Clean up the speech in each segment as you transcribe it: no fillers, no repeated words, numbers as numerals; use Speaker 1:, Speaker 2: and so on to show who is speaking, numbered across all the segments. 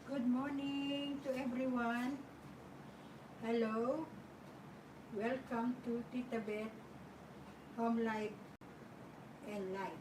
Speaker 1: Good morning to everyone. Hello. Welcome to Tita Beth Home Life and Life.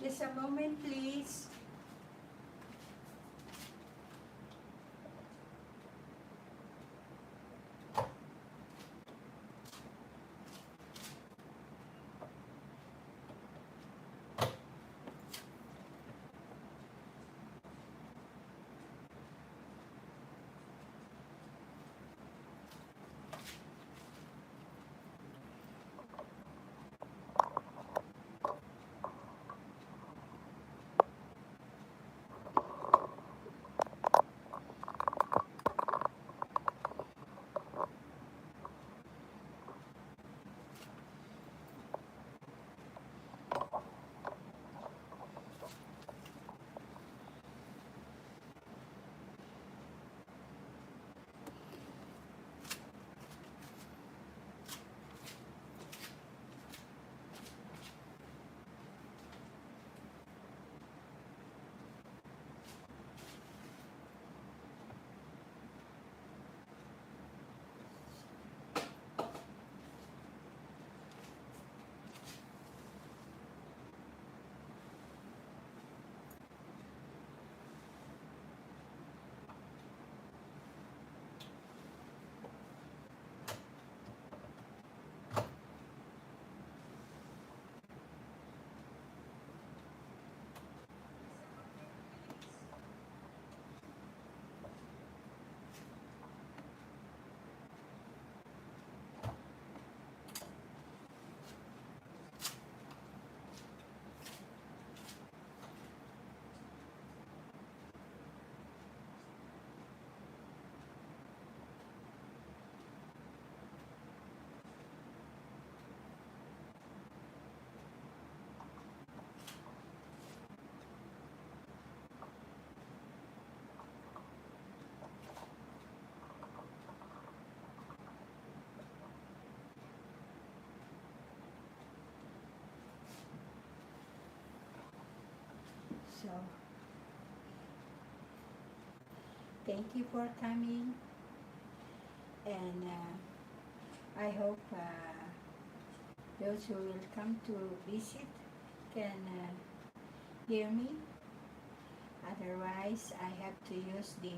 Speaker 1: Just a moment, please. So, thank you for coming, and I hope those who will come to visit can hear me. Otherwise, I have to use the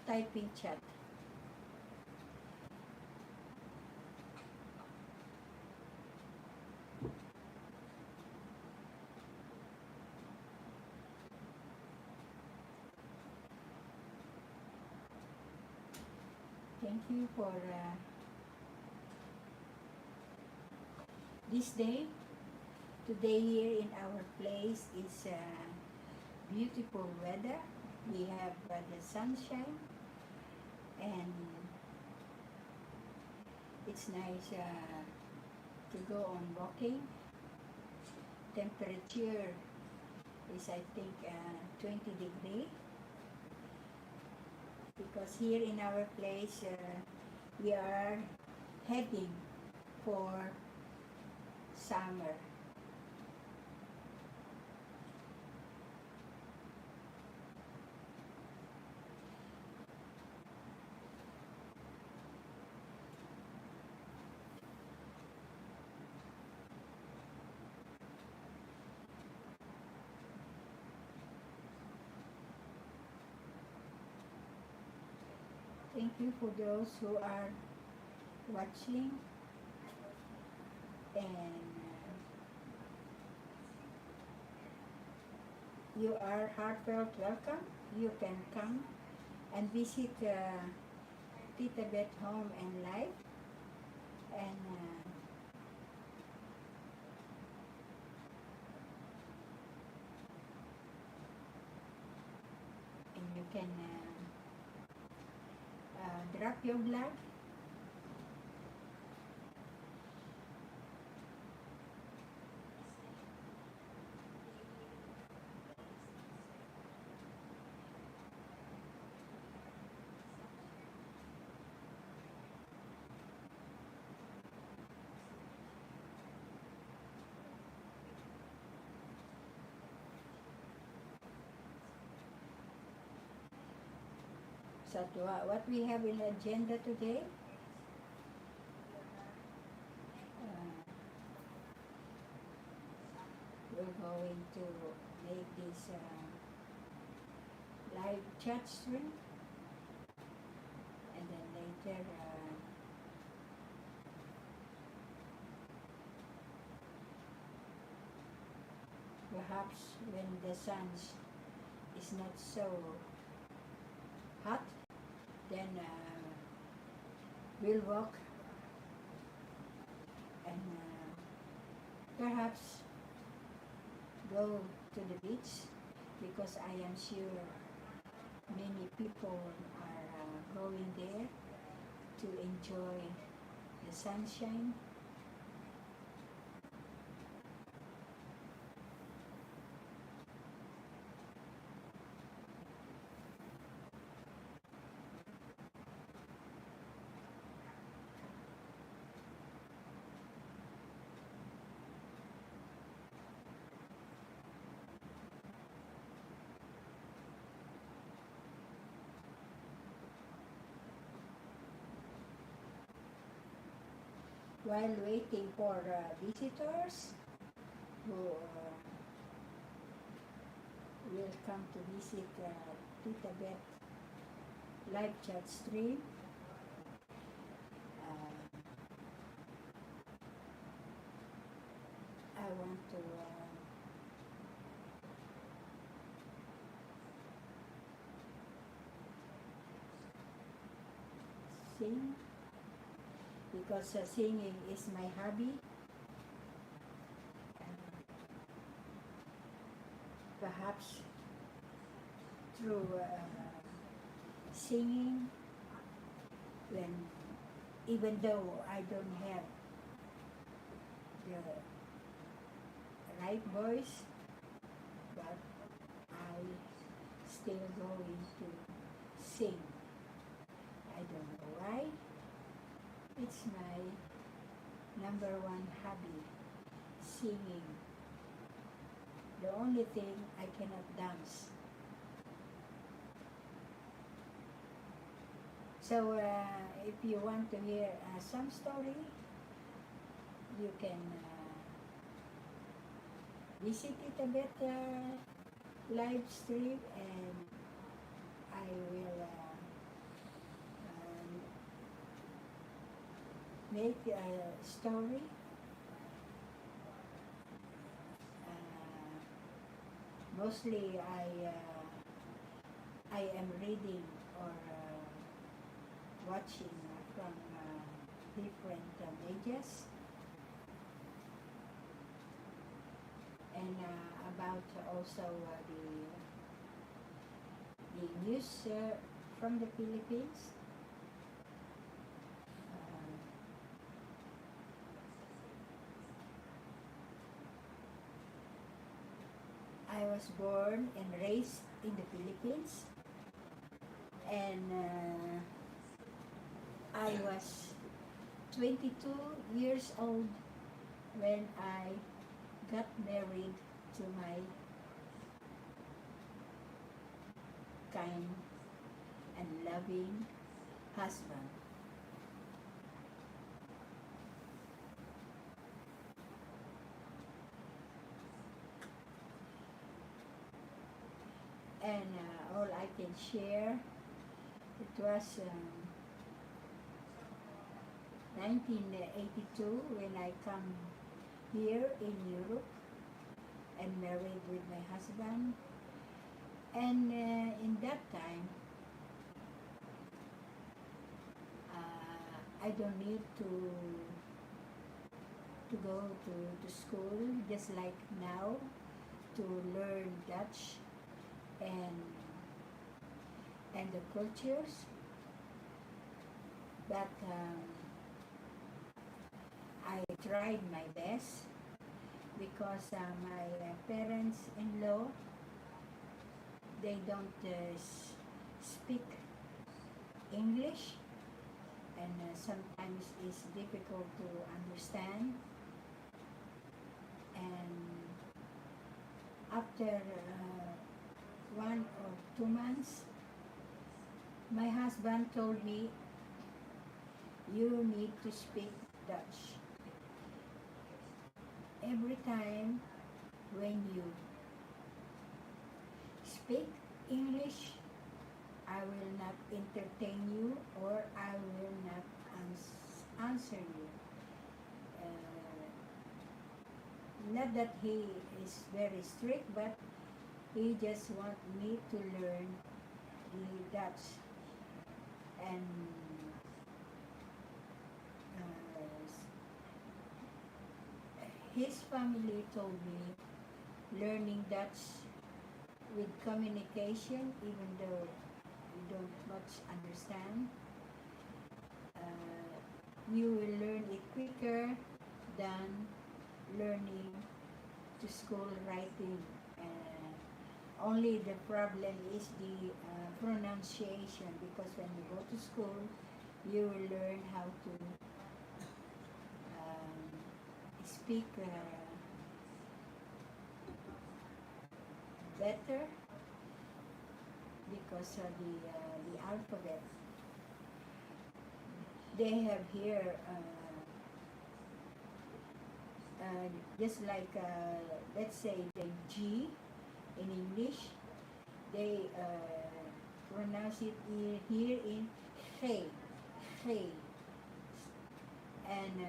Speaker 1: typing chat. Thank you for this day. Today here in our place is beautiful weather. We have the sunshine, and it's nice to go on walking. Temperature is I think 20 degree, because here in our place we are heading for summer. Thank you for those who are watching, and you are heartfelt welcome. You can come and visit Tita Beth Home and Life, and you can drop your blood. So what we have in the agenda today, we're going to make this live chat stream, and then later perhaps when the sun is not so hot, then we'll walk and perhaps go to the beach, because I am sure many people are going there to enjoy the sunshine. While waiting for visitors who will come to visit Tita Beth live chat stream, I want to sing, because singing is my hobby. Perhaps through singing, when even though I don't have the right voice, but I still going to sing. I don't know why. It's my number one hobby, singing. The only thing I cannot dance. So if you want to hear some story, you can visit Tita Beth live stream, and I will make a story. Mostly I am reading or watching from different medias. and about also the news from the Philippines. Uh, I was born and raised in the Philippines, and I was 22 years old when I got married to my kind and loving husband. And all I can share, it was 1982 when I come here in Europe and married with my husband. And in that time, I don't need to go to school just like now to learn Dutch and the cultures, but I tried my best because my parents-in-law, they don't speak English, and sometimes it's difficult to understand. And after 1 or 2 months, my husband told me, you need to speak Dutch. Every time when you speak English, I will not entertain you, or I will not answer you. Not that he is very strict, but he just want me to learn the Dutch. And his family told me learning Dutch with communication, even though you don't much understand, you will learn it quicker than learning to school writing. Only the problem is the pronunciation, because when you go to school, you will learn how to speak better because of the alphabet. They have here just like let's say the G in English, they pronounce it here in G, G. And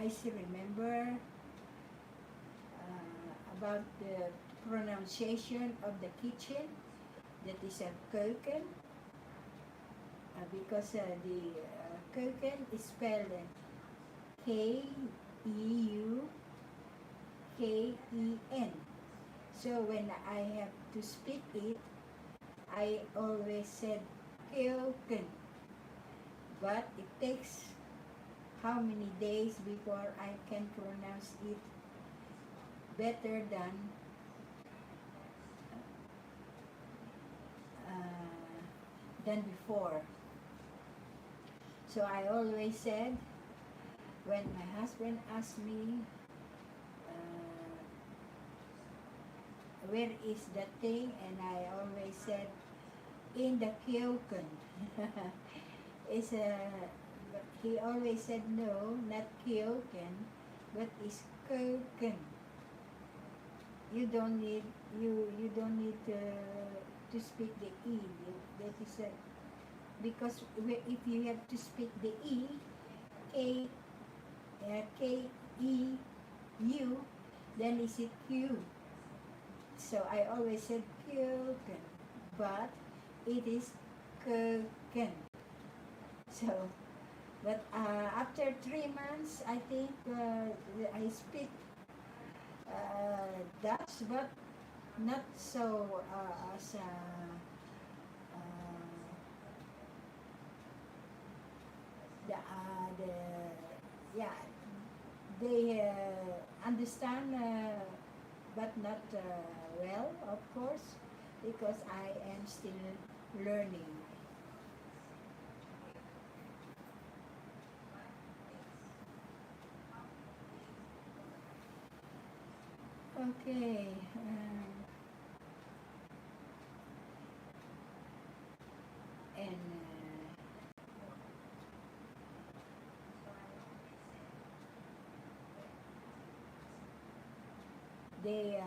Speaker 1: I still remember about the pronunciation of the kitchen, that is a keuken, because the keuken is spelled Keuken. So when I have to speak it, I always said keuken. But it takes how many days before I can pronounce it better than before. So I always said, when my husband asked me, where is the thing, and I always said, in the keuken. But he always said, no, not keuken, but it's keuken. You don't need to speak the e. That is because if you have to speak the e, K-E-U, then is it Q. So I always said keuken, but it is keuken. So, but after 3 months, I think I speak That's but not so as uh, the yeah, they understand, but not well, of course, because I am still learning. Okay, and they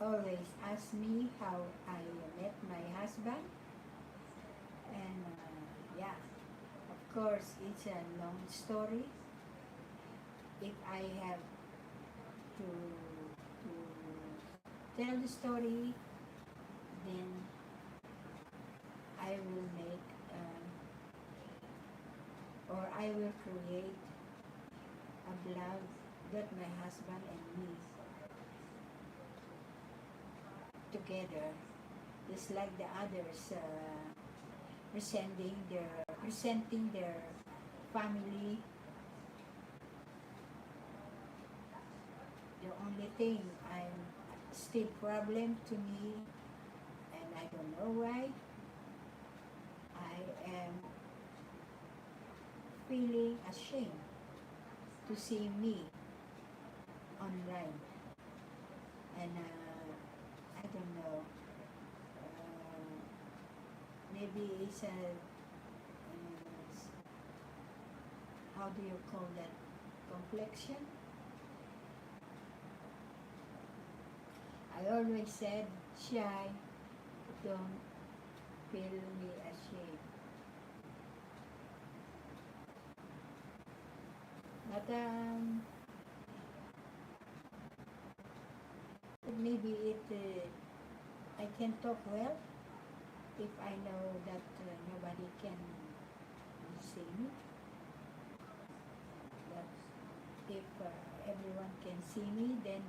Speaker 1: always ask me how I met my husband, and yeah, of course, it's a long story. If I have to tell the story, then I will make or I will create a blog that my husband and me together, just like the others presenting their family. The only thing I'm still problem to me, and I don't know why, I am feeling ashamed to see me online, and I don't know. Maybe it's a how do you call that, complexion. I always said, shy, don't feel me ashamed. But maybe I can talk well if I know that nobody can see me. But if everyone can see me, then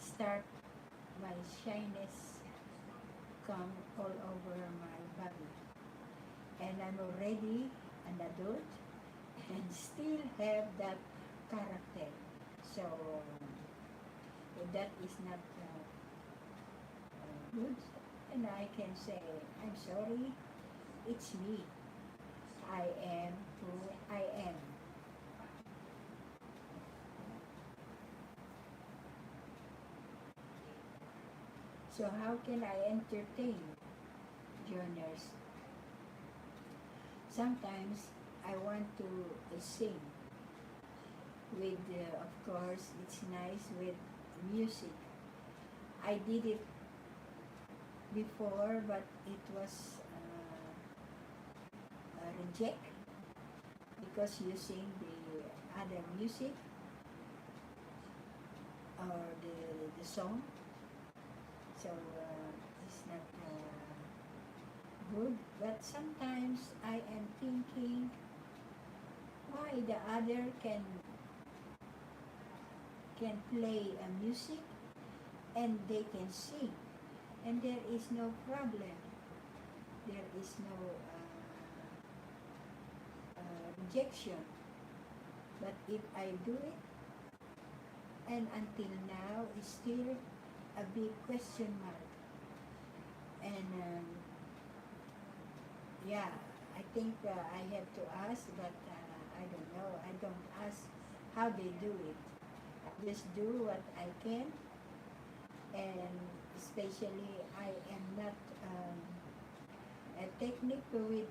Speaker 1: start my shyness come all over my body. And I'm already an adult and still have that character. So if that is not good, and I can say, I'm sorry, it's me. I am who I am. So how can I entertain joiners? Sometimes I want to sing with, of course, it's nice with music. I did it before, but it was reject because using the other music or the song, so it's not good. But sometimes I am thinking why the other can play a music and they can sing, and there is no problem. There is no rejection. But if I do it, and until now, it's still a big question mark. And yeah, I think I have to ask, but I don't know. I don't ask how they do it. I just do what I can, and especially I am not a technique with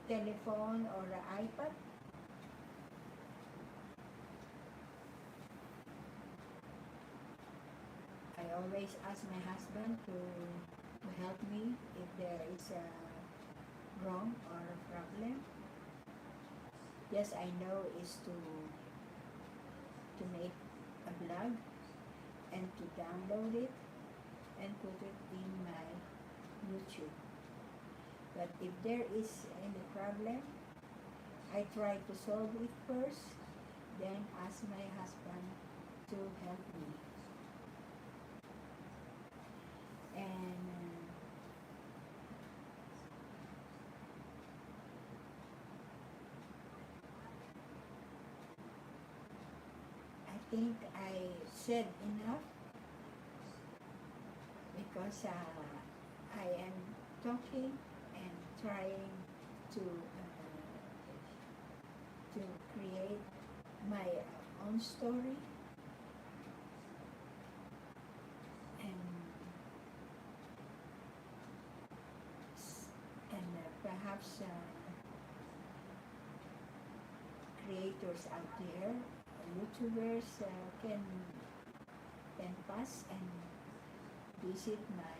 Speaker 1: telephone or iPad. I always ask my husband to help me if there is a wrong or a problem. Yes, I know is to make a blog and to download it and put it in my YouTube. But if there is any problem, I try to solve it first, then ask my husband to help me. And I think I said enough because I am talking and trying to create my own story, and perhaps creators out there, YouTubers can pass and visit my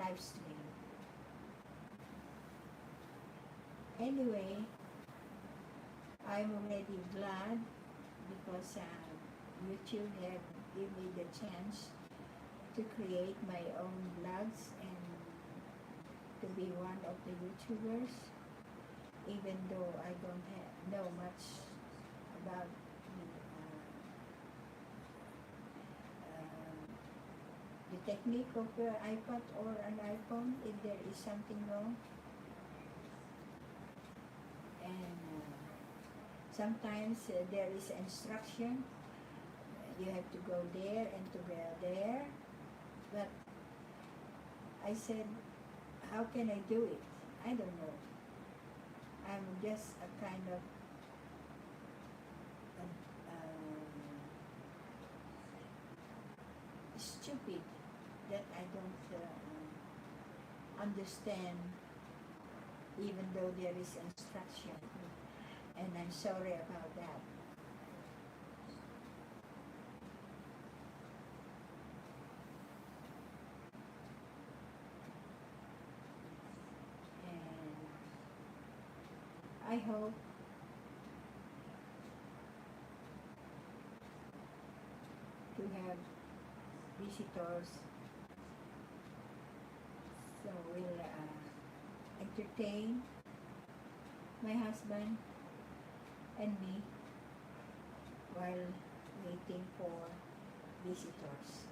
Speaker 1: live stream. Anyway, I'm already glad because YouTube have given me the chance to create my own blogs and to be one of the YouTubers, even though I don't know much about the technique of the iPad or an iPhone if there is something wrong. And sometimes there is instruction, you have to go there and to go there, but I said, how can I do it? I don't know. I'm just a kind of stupid that I don't understand, even though there is instruction, and I'm sorry about that. And I hope to have visitors, so will entertain my husband and me while waiting for visitors.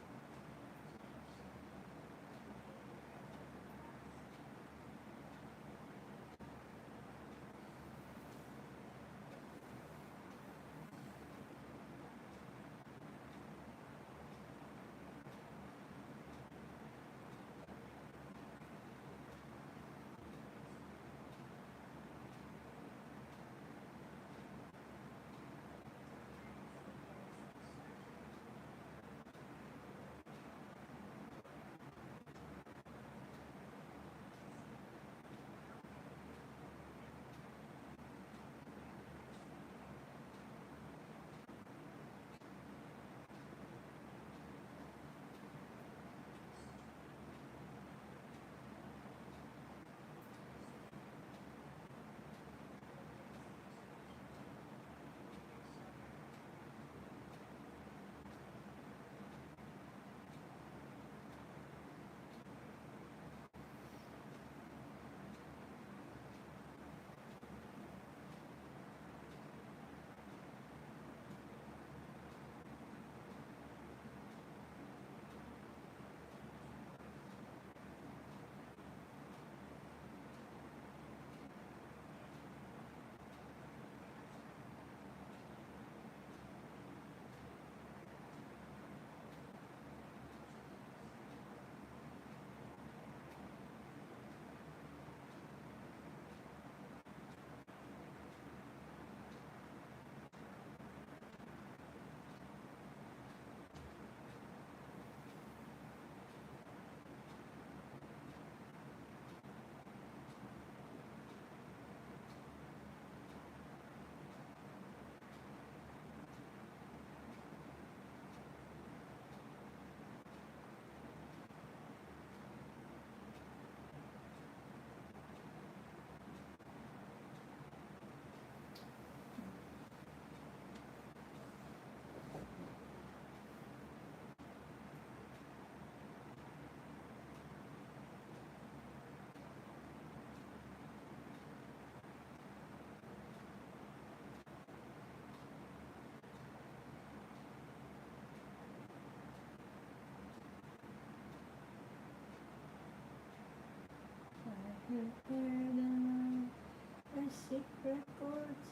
Speaker 1: the secret chords.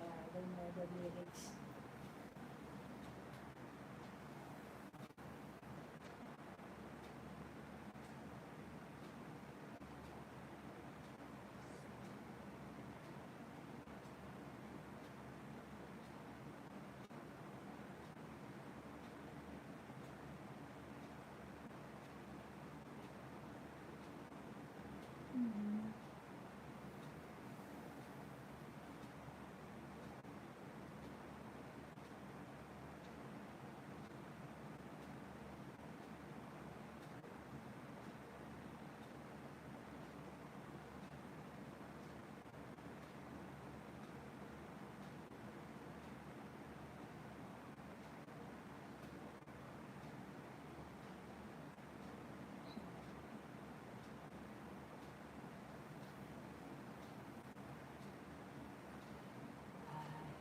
Speaker 1: I don't know the lyrics. Mhm.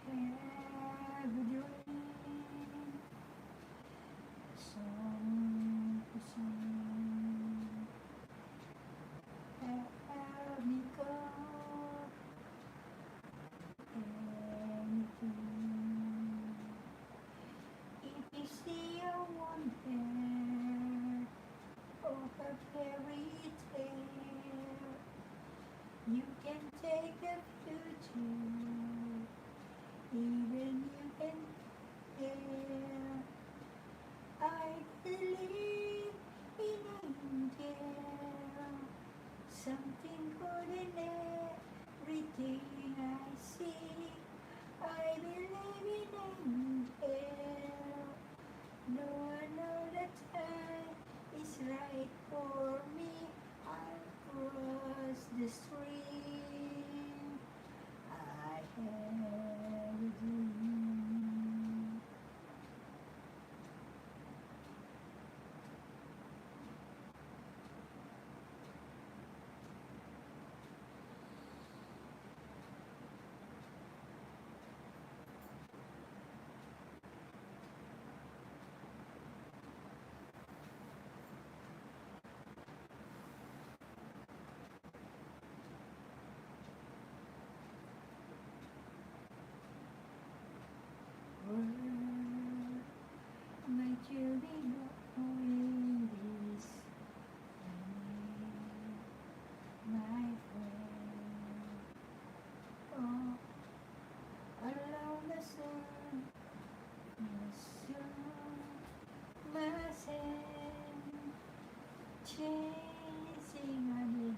Speaker 1: I have a dream, a song to sing. Help me God, anything. It is the wonder of a fairy tale. You can take the future, even you can fail. I believe in angel, something good in everything I see. I believe in angel. No, I know that time is right for me. I'll cross the stream. I have a dream. Where might you be going this way, my friend? Oh, along the sun, my sand, chasing a new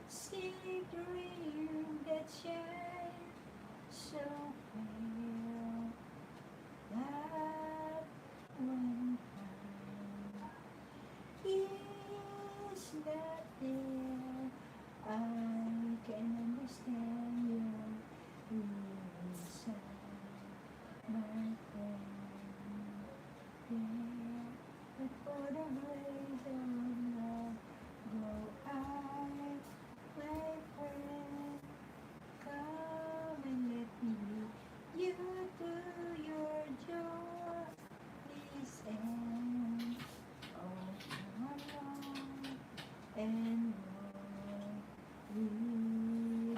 Speaker 1: silly dream that shines so pale that one time is not there. I can understand your reason, my friend. Yeah, but for the grace of love, go I, my friend. Come and let me lead you to your joyous end. Oh, come along and walk with me.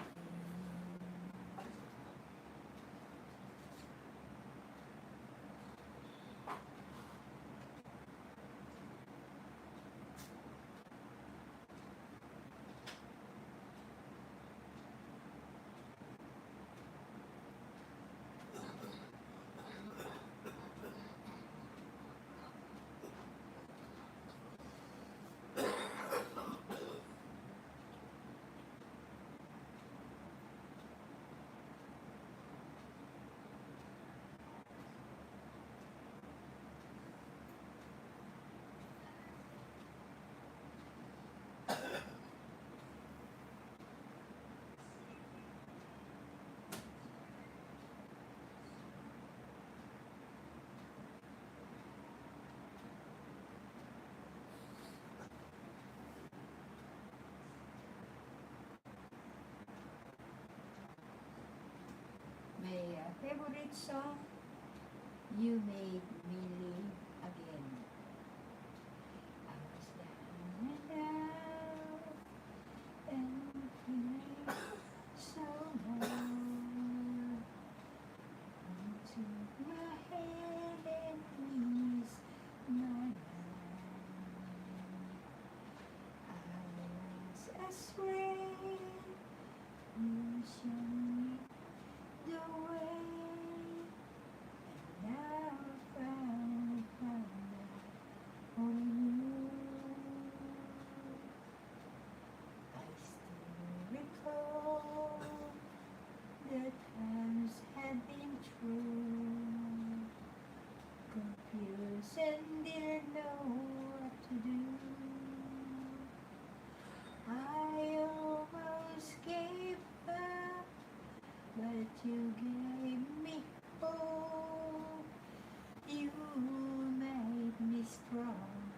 Speaker 1: My favorite song, You Made Me Live Again. You gave me hope. You made me strong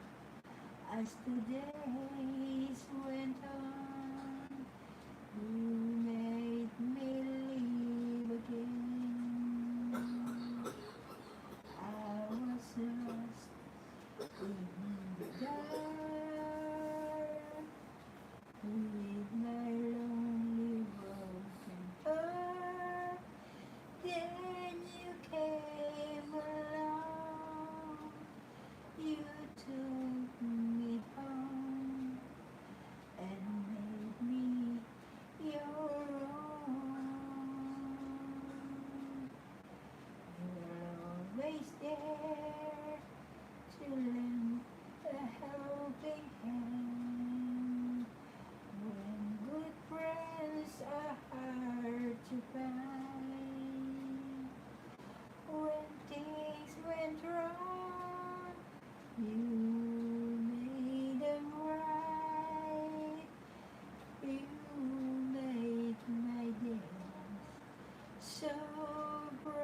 Speaker 1: as the days went on. You made me live again. I was lost in the dark with my lonely broken heart. Then you came along. You took me home and made me your own. You were always there to lend a helping hand when good friends are hard to find. When things went wrong, you made them right. You made my days so bright.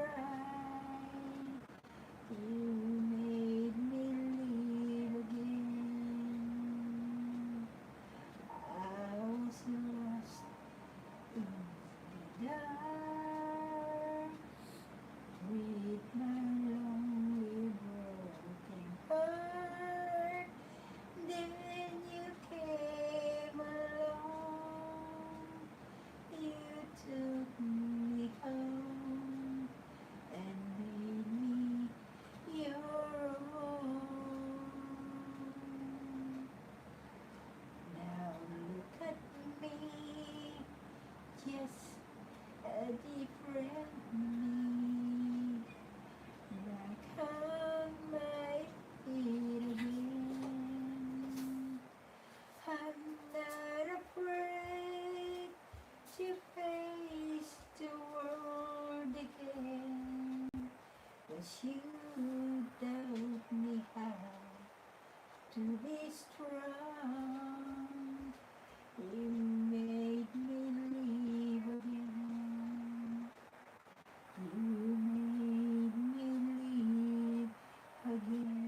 Speaker 1: You made me live again. I was lost in the dark with my lonely broken heart. Then you came along. You took me home and made me your own. Now look at me, just a different me. Back on my feet again. I'm not afraid to face the world again. 'Cause you taught me how to be strong. You made me live again. You made me live again.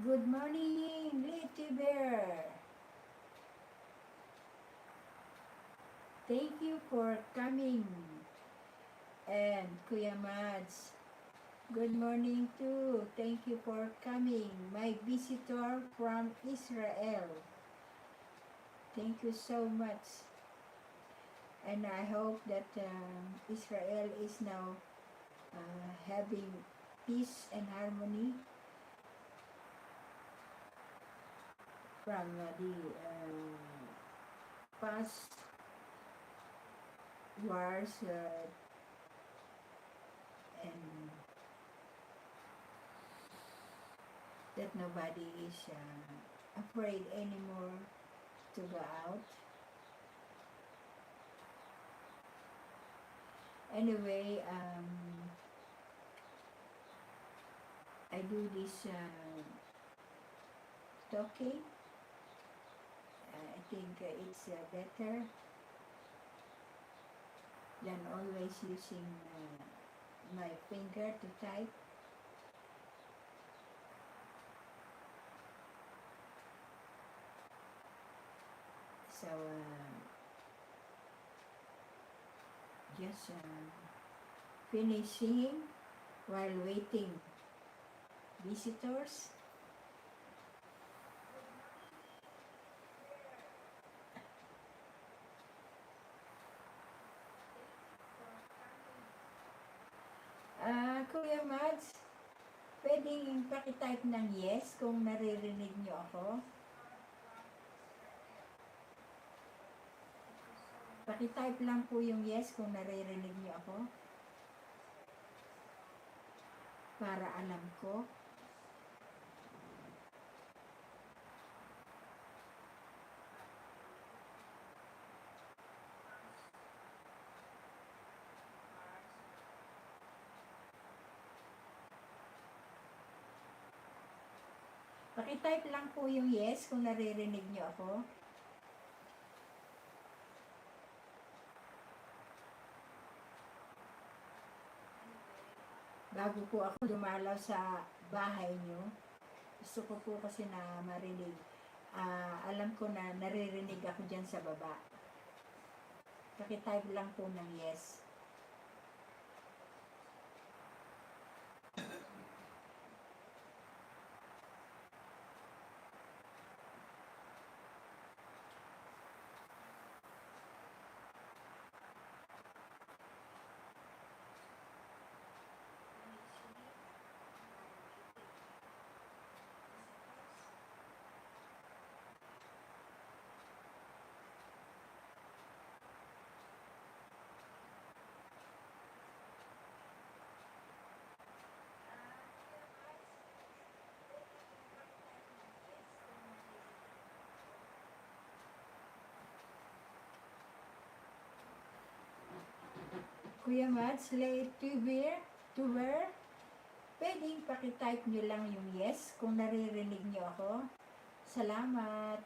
Speaker 1: Good morning, Little Bear. Thank you for coming. And Kuya Mads, good morning too. Thank you for coming. My visitor from Israel. Thank you so much. And I hope that Israel is now having peace and harmony from the past wars and that nobody is afraid anymore to go out. Anyway, I do this talking. I think it's better than always using my finger to type. So just finish singing while waiting visitors. Kuya Mads, pwedeng pakitype ng yes kung naririnig niyo ako. Pakitype lang po yung yes kung naririnig niyo ako. Para alam ko. Pakitype lang po yung yes kung naririnig niyo ako. Bago po ako dumalaw sa bahay niyo, gusto ko po kasi na marinig. Alam ko na naririnig ako dyan sa baba. Pakitype lang po ng yes. Kuya Mads, late tuber, pwedeng pakitype nyo lang yung yes kung naririnig nyo ako. Salamat.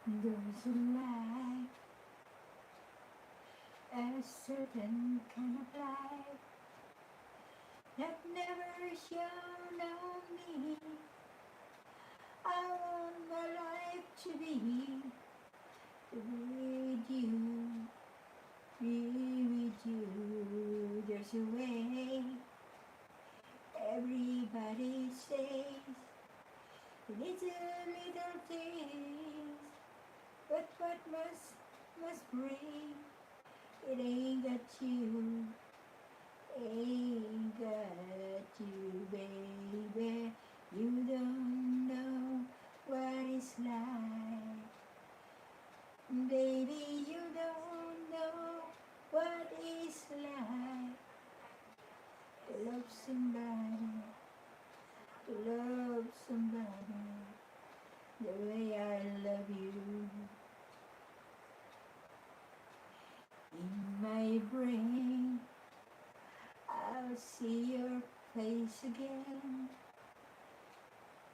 Speaker 1: Those who like a certain kind of life that never shone on me. I want my life to be with you, be with you. There's a way. Everybody says it's a little things, but what must bring? It ain't got you, baby. You don't know what it's like, baby. You don't know what it's like to love somebody, the way I love you. In my brain, I'll see your face again.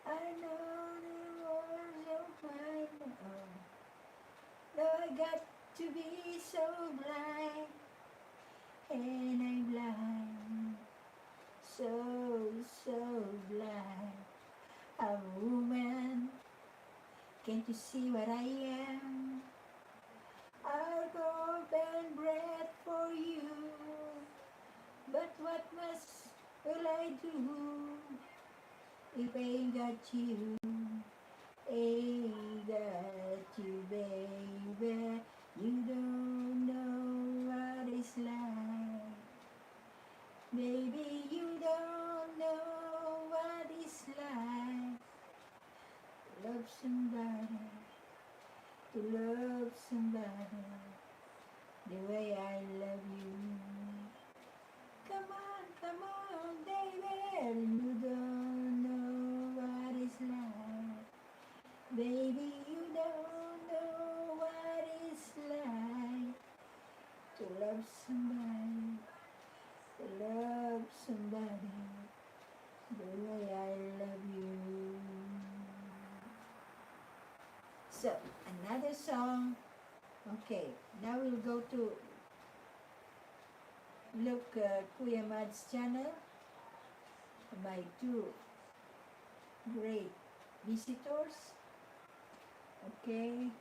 Speaker 1: I know the words of mine. No, I got to be so blind, and I'm blind, so blind. A woman, can't you see what I am? I'll go and breath for you, but what must will I do if I ain't got you? Ain't got you, baby. You don't know what it's like. Baby, you don't know what it's like. Love somebody, to love somebody the way I love you. Come on, baby. You don't know what it's like. Baby, you don't know what it's like to love somebody, to love somebody the way I love you. So, another song. Okay, now we'll go to look Kuya Mad's channel. My two great visitors. Okay.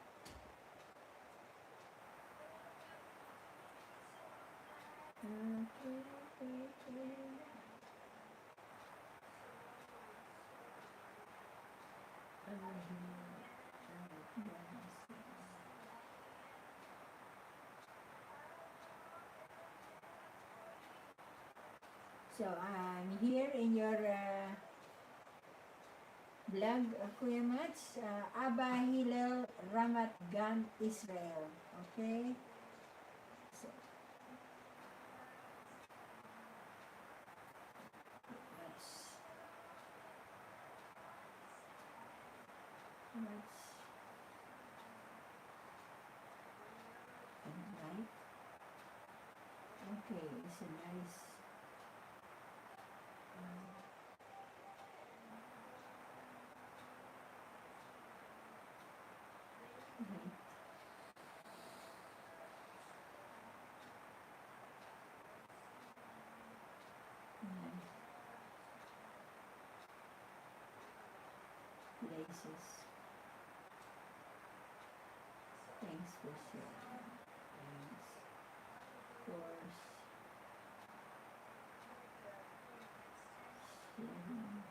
Speaker 1: So I'm here in your vlog, Kuya Mats, Abba Hillel Ramat Gan Israel. Okay? So, that's right. Okay, it's a nice right, nice places. Thanks for sharing. Thanks for sharing.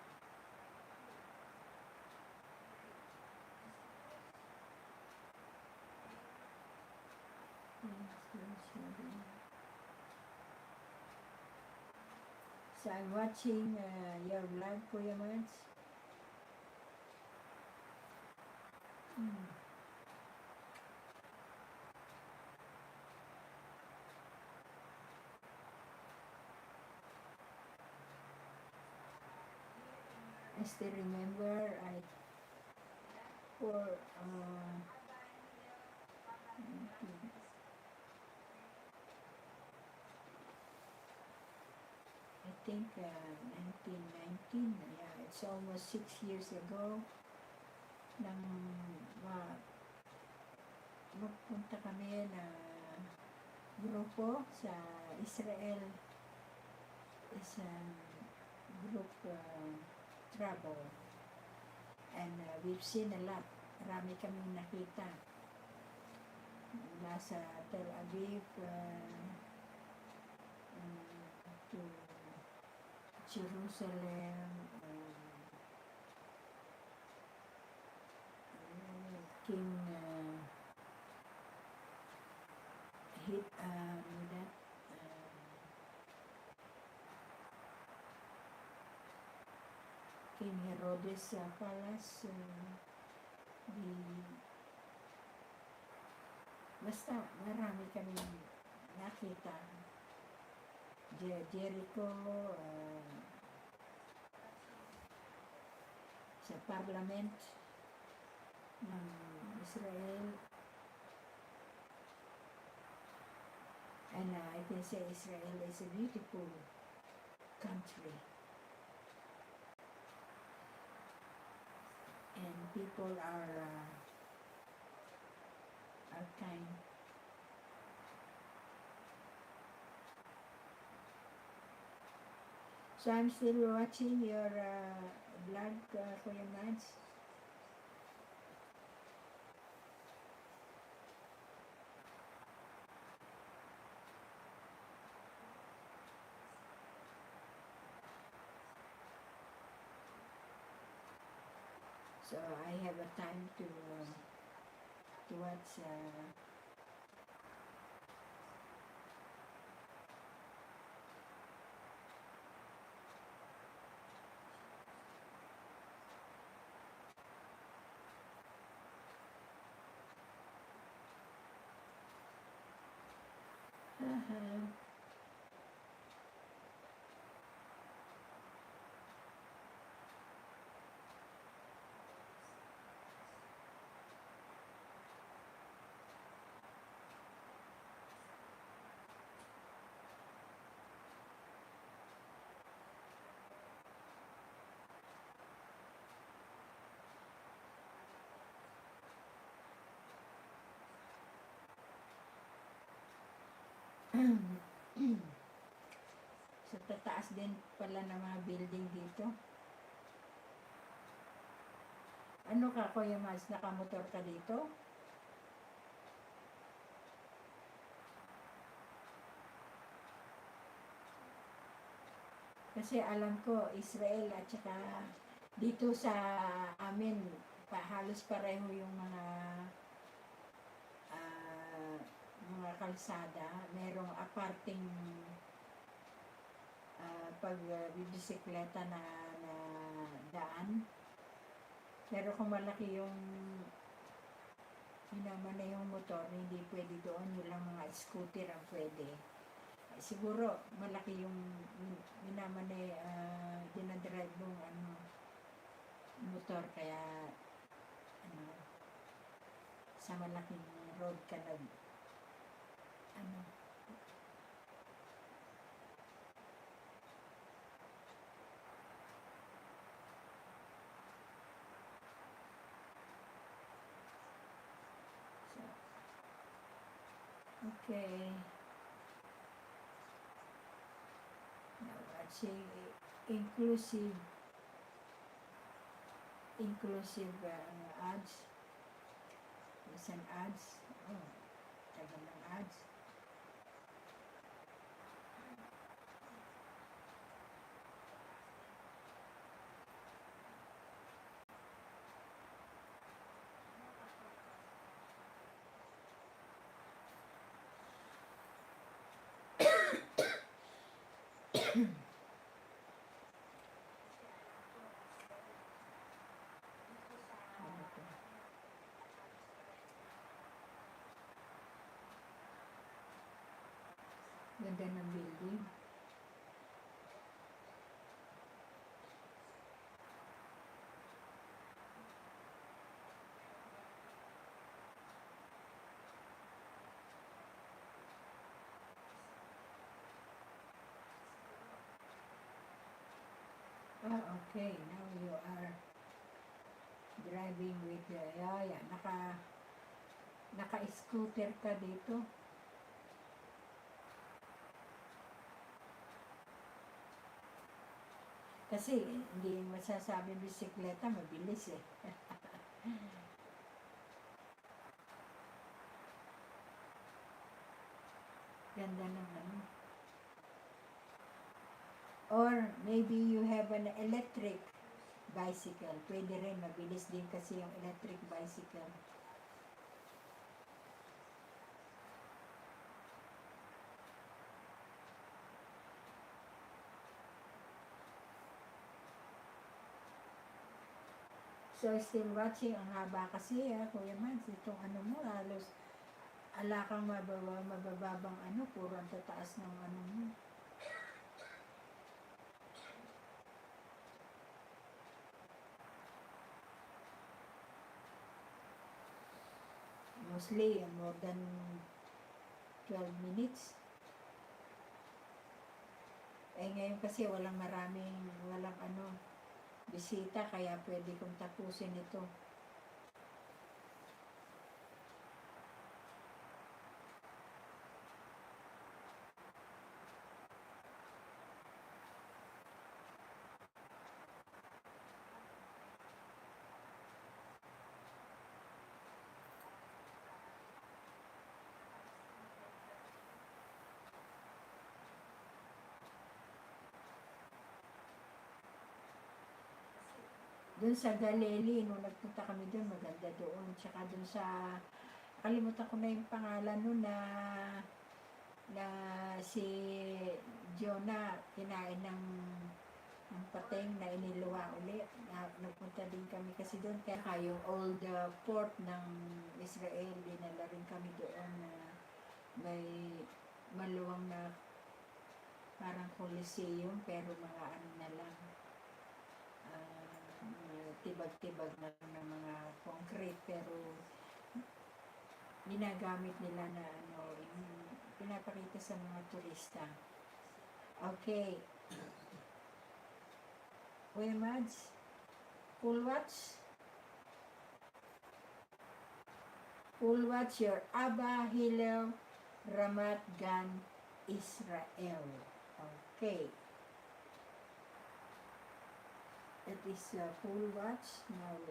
Speaker 1: Thanks for sharing. So I'm watching your vlog, Kuya Mats. I still remember for I think 1919, yeah, it's almost 6 years ago nang magpunta kami na grupo sa Israel. Is a group travel, and we've seen a lot. Marami kaming nakita mula sa Tel Aviv to Jerusalem, King hit that King Herodes Palace, basta marami kami nakita. Jericho, sa parliament ng Israel, and I can say Israel is a beautiful country, and people are kind. So I'm still watching your vlog, Kuya Mads. So I have a time to watch. Sa tataas din pala ng mga building dito. Ano ka, Kuya Mas? Nakamotor ka dito? Kasi alam ko, Israel at saka dito sa amin, halos pareho yung ah, mga kalsada. Merong aparting pag bibisikleta na daan. Pero kung malaki yung hinaman na yung motor, hindi pwede doon. Yung lang mga scooter ang pwede. Siguro malaki yung minaman na dinadrive mong motor, kaya ano, sa malaking road ka ano. So, okay. Now watching inclusive ads. There's an ads. Oh, tagal ng ads. Ano to? Ganda ng building. Okay. Now you are driving with naka-scooter ka dito. Kasi hindi masasabi bisikleta, mabilis eh. Ganda ng ano. Or maybe you have an electric bicycle. Pwede rin, mabilis din kasi yung electric bicycle. So, still watching. Ang haba kasi Kuya Mads. Itong ano mo, halos ala kang mabababang puro ang tataas ng ano mo. Mostly, more than 12 minutes. Ngayon kasi walang bisita, kaya pwede kong tapusin ito. Doon sa Galili, nung nagpunta kami doon, maganda doon. Tsaka doon sa, kalimutan ko na yung pangalan nun na si Jonah kinain ng pateng na iniluwa ulit. Nagpunta din kami kasi doon. Kaya yung old port ng Israel, dinala rin kami doon na may maluwang na parang coliseum pero mga ano na lang, tibag-tibag na lang ng mga concrete pero ginagamit nila na ano, pinapakita sa mga turista. Okay. Kuya Mads, full watch? Full watch your Abba Hillel Ramat Gan Israel. Okay. It is a full watch. Now, oh.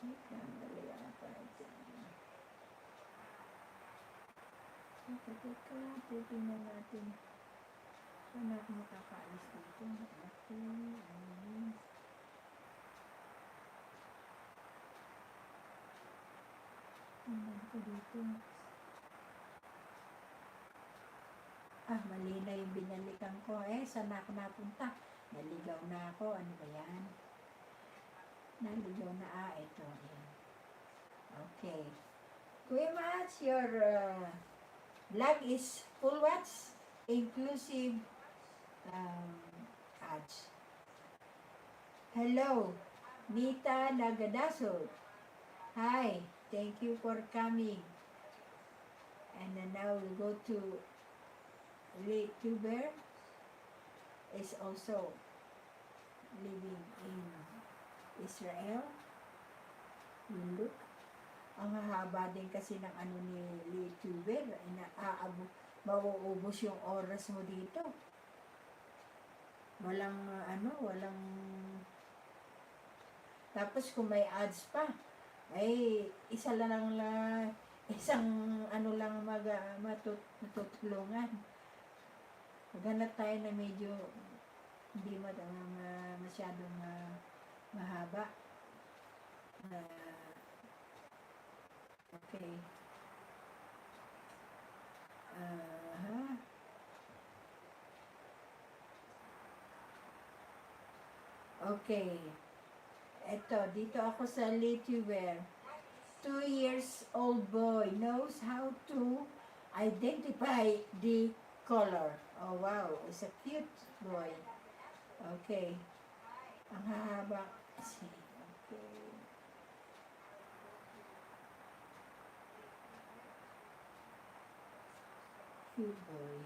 Speaker 1: Dali ata ito. Teka, titignan natin. Saan ako makakaalis dito? Okay, tingnan ko dito. Mali na yung binalikan ko. Saan ako napunta? Naligaw na ako. Ano ba yan? Naligaw na. Ito. Yan. Okay. Kuya Mats, your vlog is full watch, inclusive ads. Hello, Nita Nagadaso. Hi, thank you for coming. And then now we'll go to YouTuber is also living in Israel. You look. Ang hahaba din kasi ng ano ni YouTuber. Mauubos yung oras mo dito. Walang walang. Tapos kung may ads pa, isang lang matutulungan. Maghanap tayo na medyo hindi masyadong mahaba. Okay. Okay. Dito ako sa YouTuber. 2 years old boy knows how to identify the color. Oh wow, it's a cute boy. Okay. Ang hahaba. Okay. Cute boy.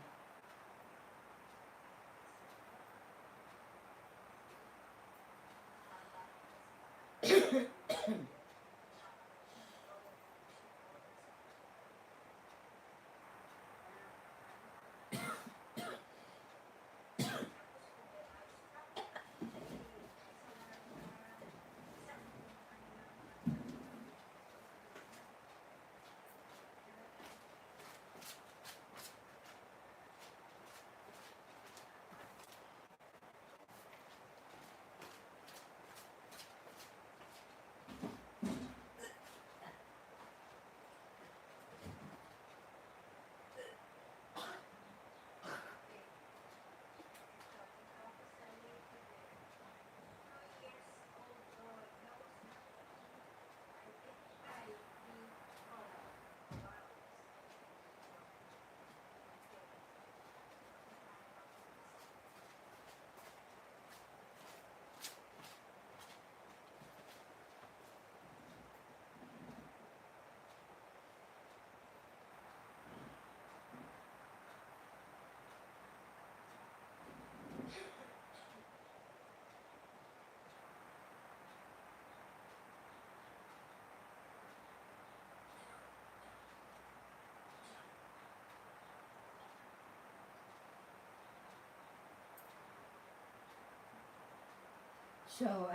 Speaker 1: So,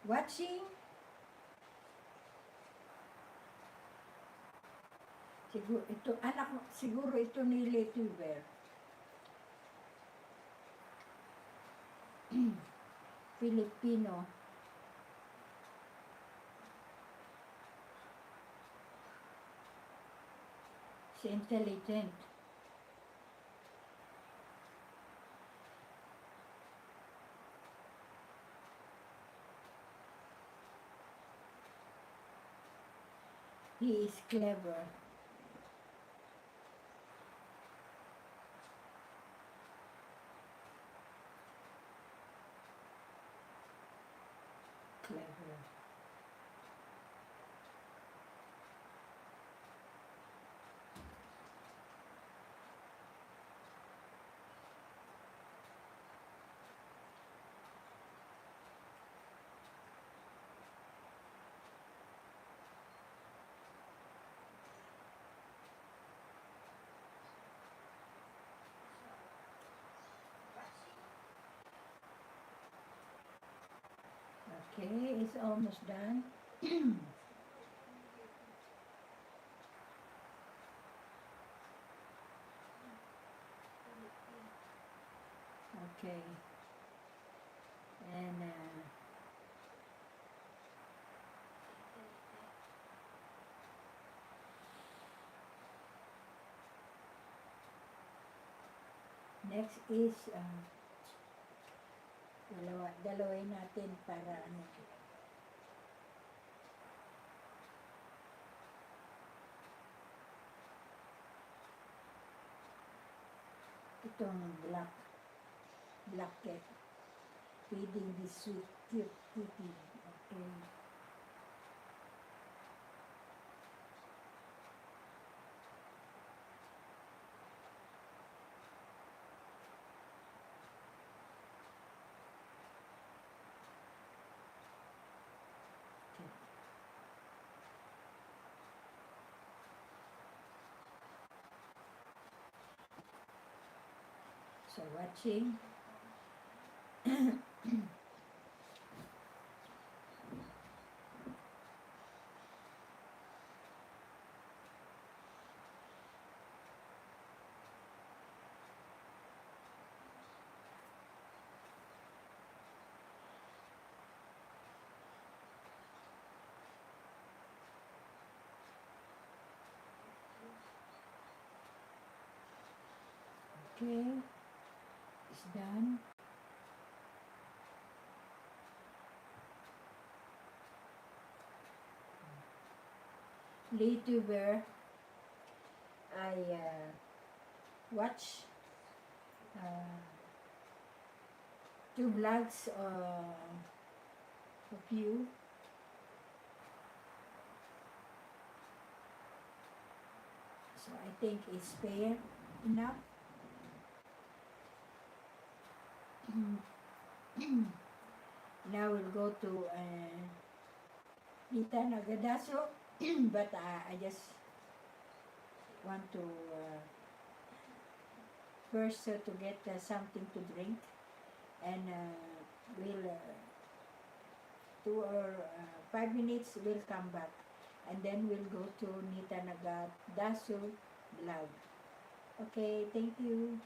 Speaker 1: watching, siguro ito, anak, siguro ito ni YouTuber. Filipino. Si intelligent. He is clever. Clever. Okay, it's almost done. Okay. And next is dalawin natin para ano. Itong black cat. Feeding this sweet cute kitty. Okay. So watching. Okay, it's done. YouTuber, I watch uh, two vlogs of you. So I think it's fair enough. Now we'll go to Nita Nagadaso, but I just want to first to get something to drink, and we'll 2 or 5 minutes we'll come back, and then we'll go to Nita Nagadaso vlog. Okay, thank you.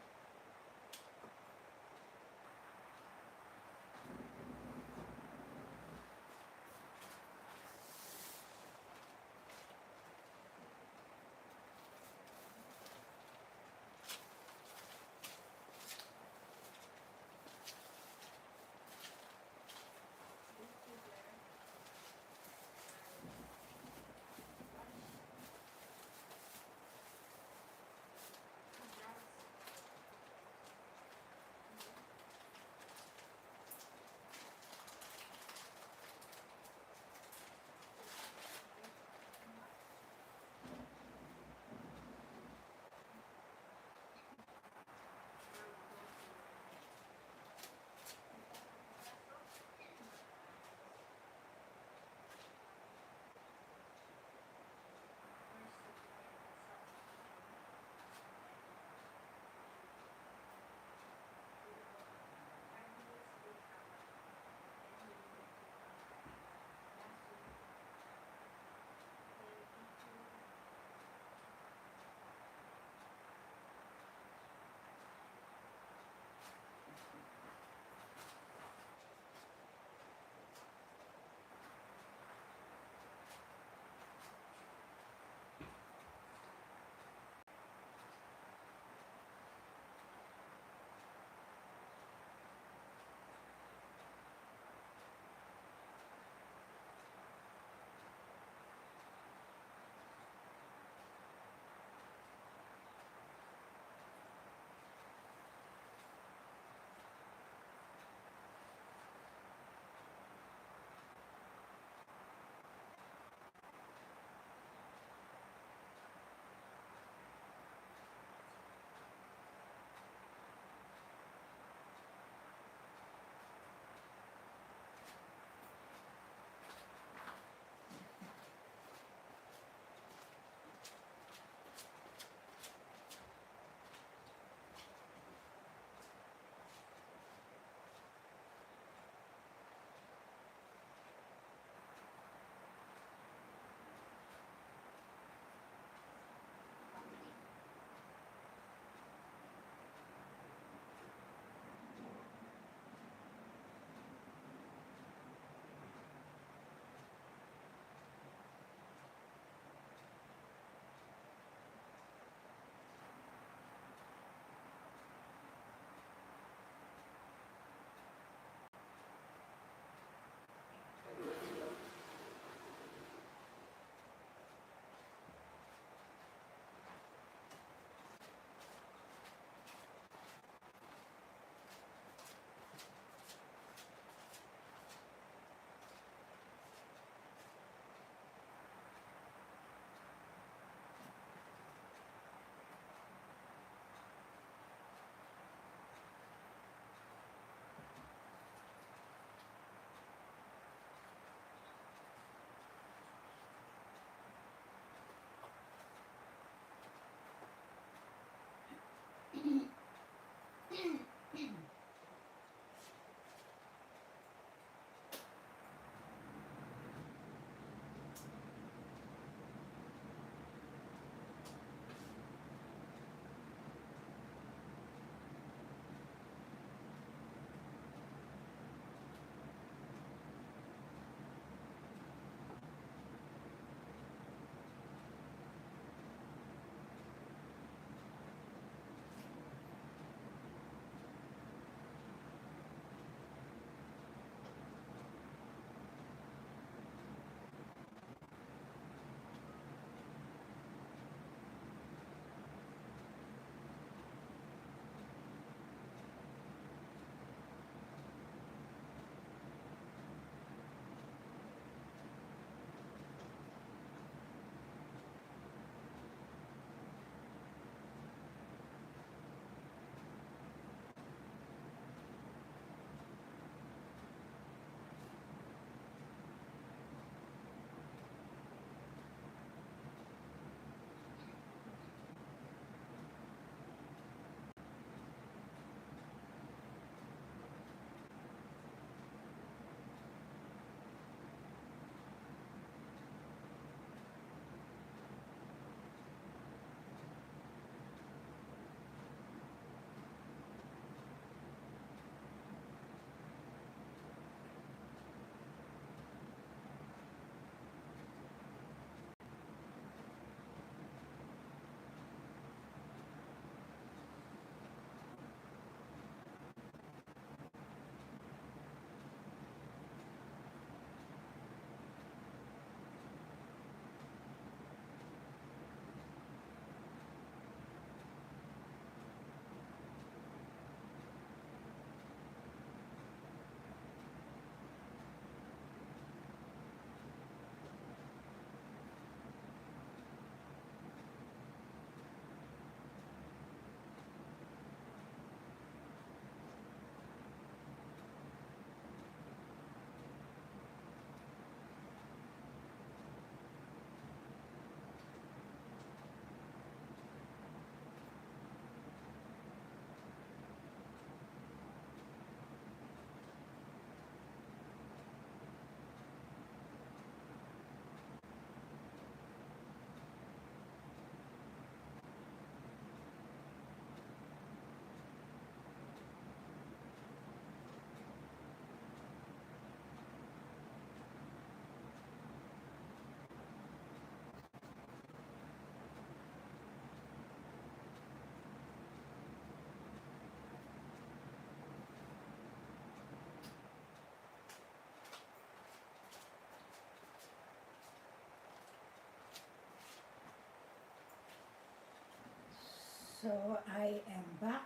Speaker 1: So I am back.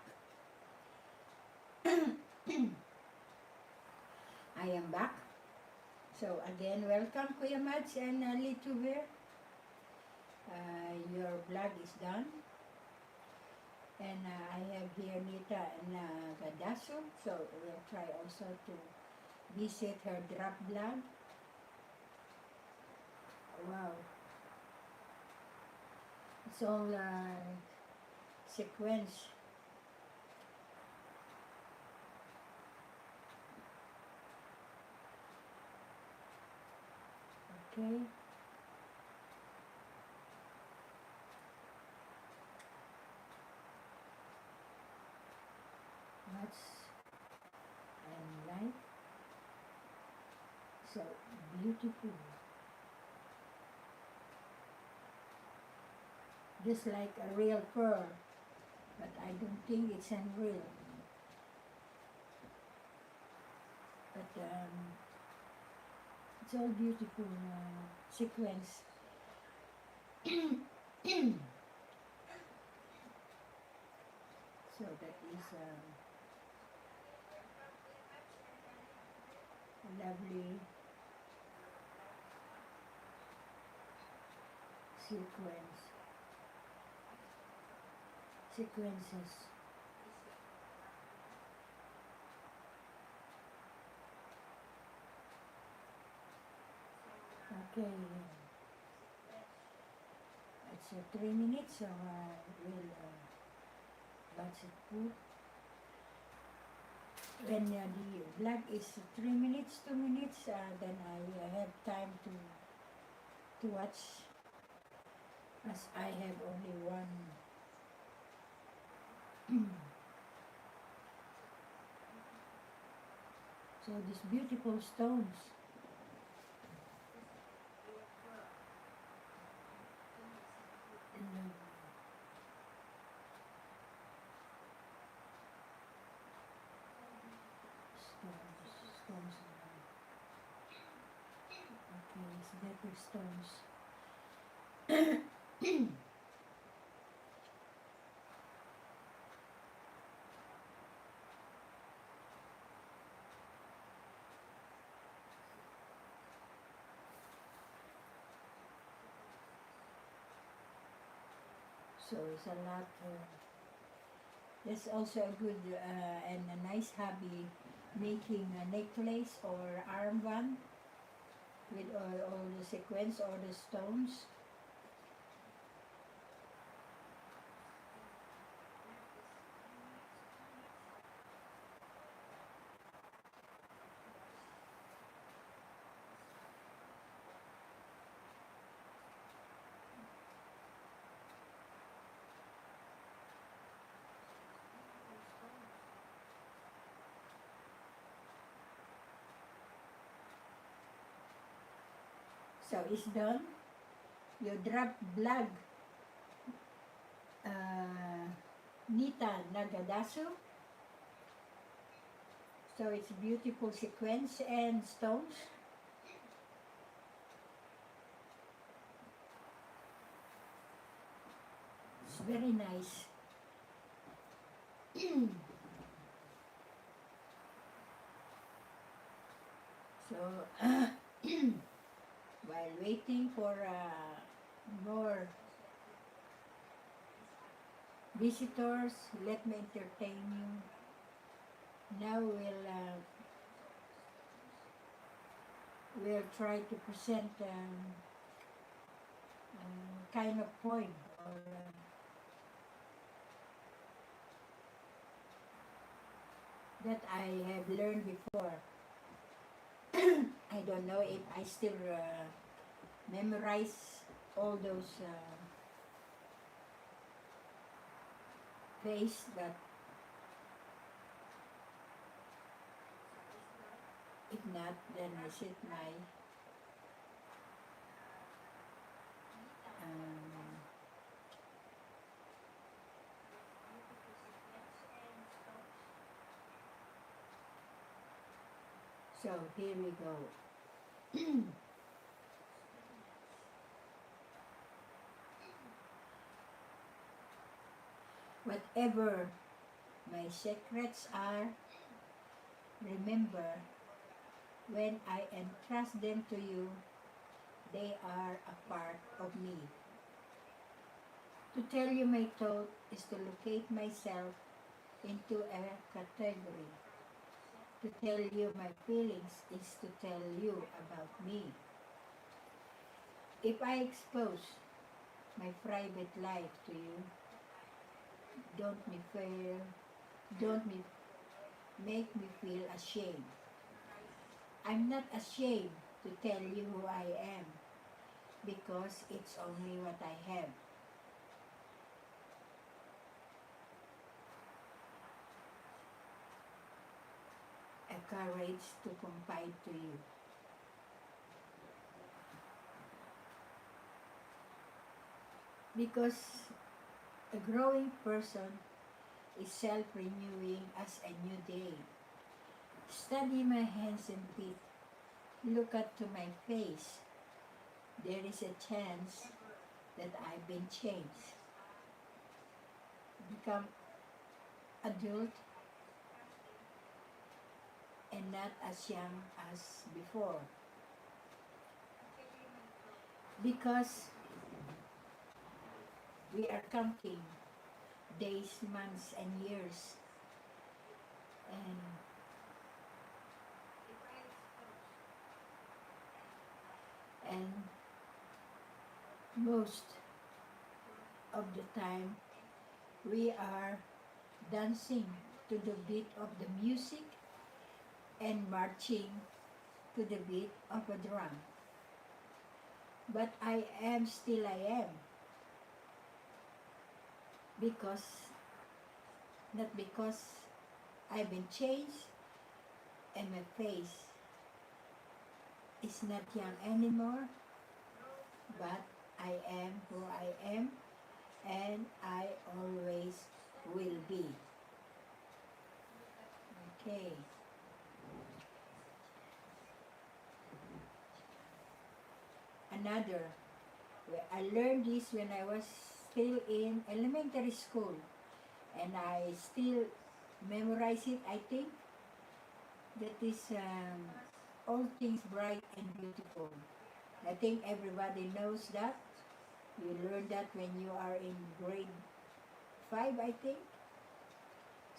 Speaker 1: I am back. So again, welcome Kuya Mads and Lito here. Your vlog is done. And I have here Nita and Gadaso. So we'll try also to visit her drop vlog. Wow. It's all sequence. Okay. What's and light? So beautiful. Just like a real pearl. But I don't think it's unreal. But it's all beautiful sequence. So that is a lovely sequences. Okay, it's 3 minutes, so we'll watch it put. When the vlog is 3 minutes, 2 minutes, then I have time to watch, as I have only one. So these beautiful stones. Stones. Okay, it's better stones. So it's a lot. That's also a good and a nice hobby, making a necklace or armband with all the sequins or the stones. So it's done. You drop vlog Nita Nagadasu. So it's beautiful sequence and stones. It's very nice. So while waiting for more visitors, let me entertain you. Now we'll try to present kind of poem or that I have learned before. I don't know if I still memorize all those phrase, but if not, then I set my so here we go. Whatever my secrets are, remember, when I entrust them to you, they are a part of me. To tell you my thought is to locate myself into a category. To tell you my feelings is to tell you about me. If I expose my private life to you, don't me feel, don't me make me feel ashamed. I'm not ashamed to tell you who I am because it's only what I have. A courage to confide to you. Because a growing person is self-renewing as a new day. Study my hands and feet. Look up to my face. There is a chance that I've been changed. Become adult and not as young as before. Because we are counting days, months, and years. And and most of the time we are dancing to the beat of the music and marching to the beat of a drum. But I am still I am because not because I've been changed and my face is not young anymore, but I am who I am and I always will be. Okay. Another, I learned this when I was still in elementary school and I still memorize it, I think. That is all things bright and beautiful. I think everybody knows that. You learn that when you are in grade 5, I think.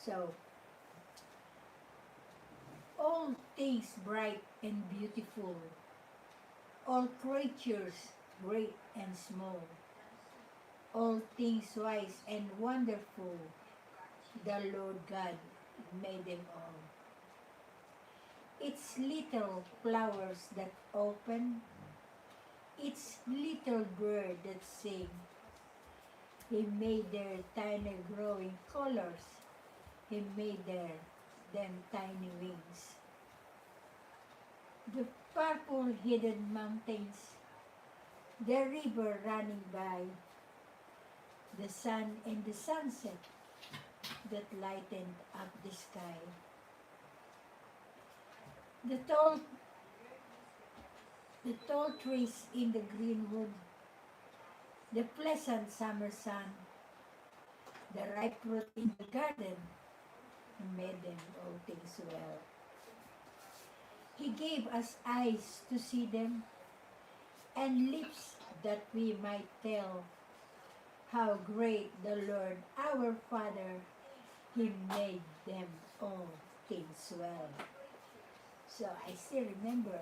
Speaker 1: So, all things bright and beautiful, all creatures great and small, all things wise and wonderful, the Lord God made them all. It's little flowers that open, it's little bird that sing. He made their tiny growing colors. He made them tiny wings. The purple hidden mountains, the river running by, the sun and the sunset that lightened up the sky. The tall, the tall trees in the green wood, the pleasant summer sun, the ripe fruit in the garden, He made them all things well. He gave us eyes to see them and lips that we might tell how great the Lord our Father, He made them all things well. So I still remember.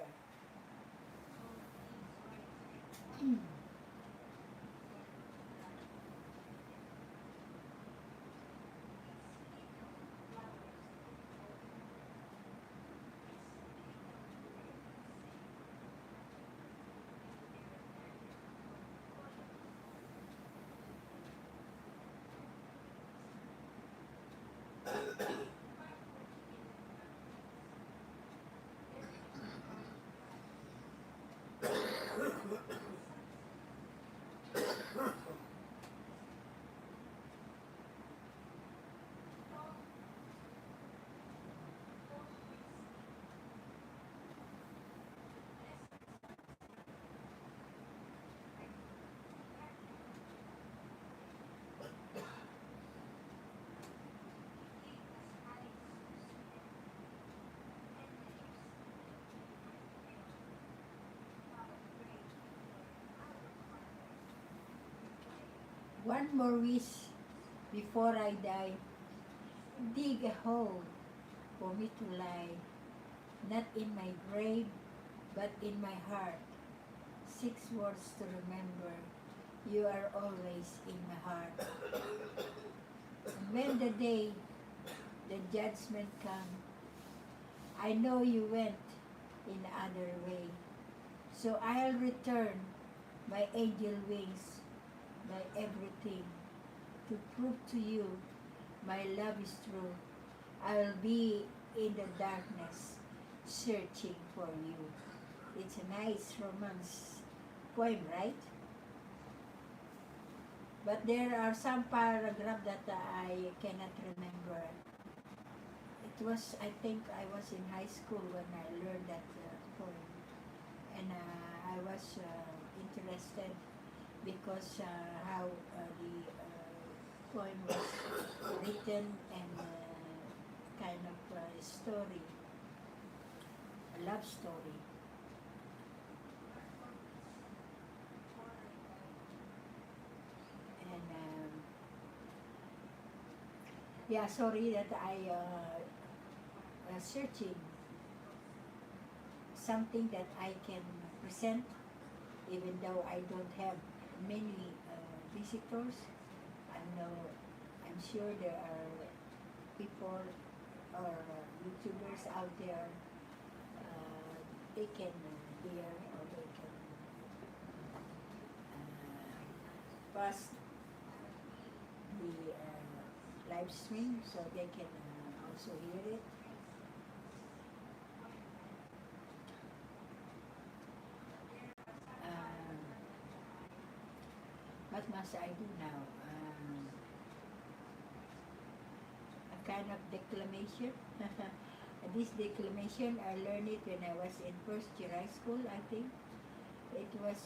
Speaker 1: One more wish before I die. Dig a hole for me to lie, not in my grave, but in my heart. 6 words to remember. You are always in my heart. And when the day, the judgment come, I know you went in other way. So I'll return my angel wings, my everything, to prove to you my love is true. I'll be in the darkness searching for you. It's a nice romance poem, right? But there are some paragraph that I cannot remember. It was, I think I was in high school when I learned that poem. And I was interested because how the poem was written and kind of story, a love story. And yeah, sorry that I searching something that I can present, even though I don't have many visitors. I know, I'm sure there are people or YouTubers out there. They can hear or they can pass the live stream so they can also hear it. Um, what must I do now? A kind of declamation. This declamation, I learned it when I was in first year high school, I think. It was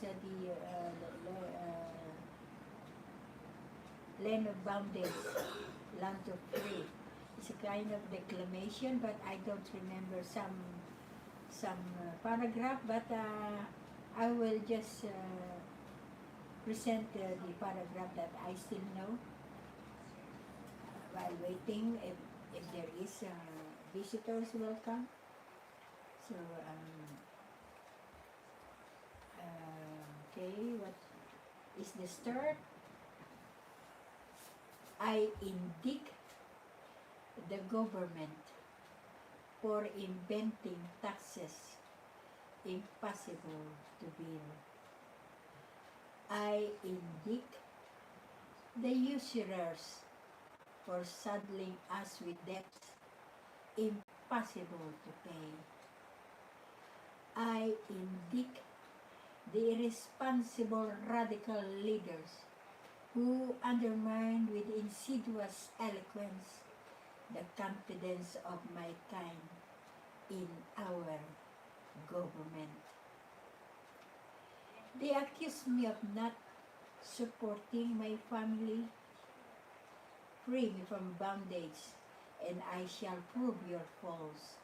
Speaker 1: Land of Boundaries, Land of Free. It's a kind of declamation, but I don't remember some paragraph, but I will just present the paragraph that I still know while waiting if there is visitors welcome. So okay, what is the start? I indict the government for inventing taxes impossible to bill. I indict the usurers for saddling us with debts impossible to pay. I indict the irresponsible radical leaders who undermine with insidious eloquence the confidence of my kind in our government. They accuse me of not supporting my family. Free me from bondage, and I shall prove your false.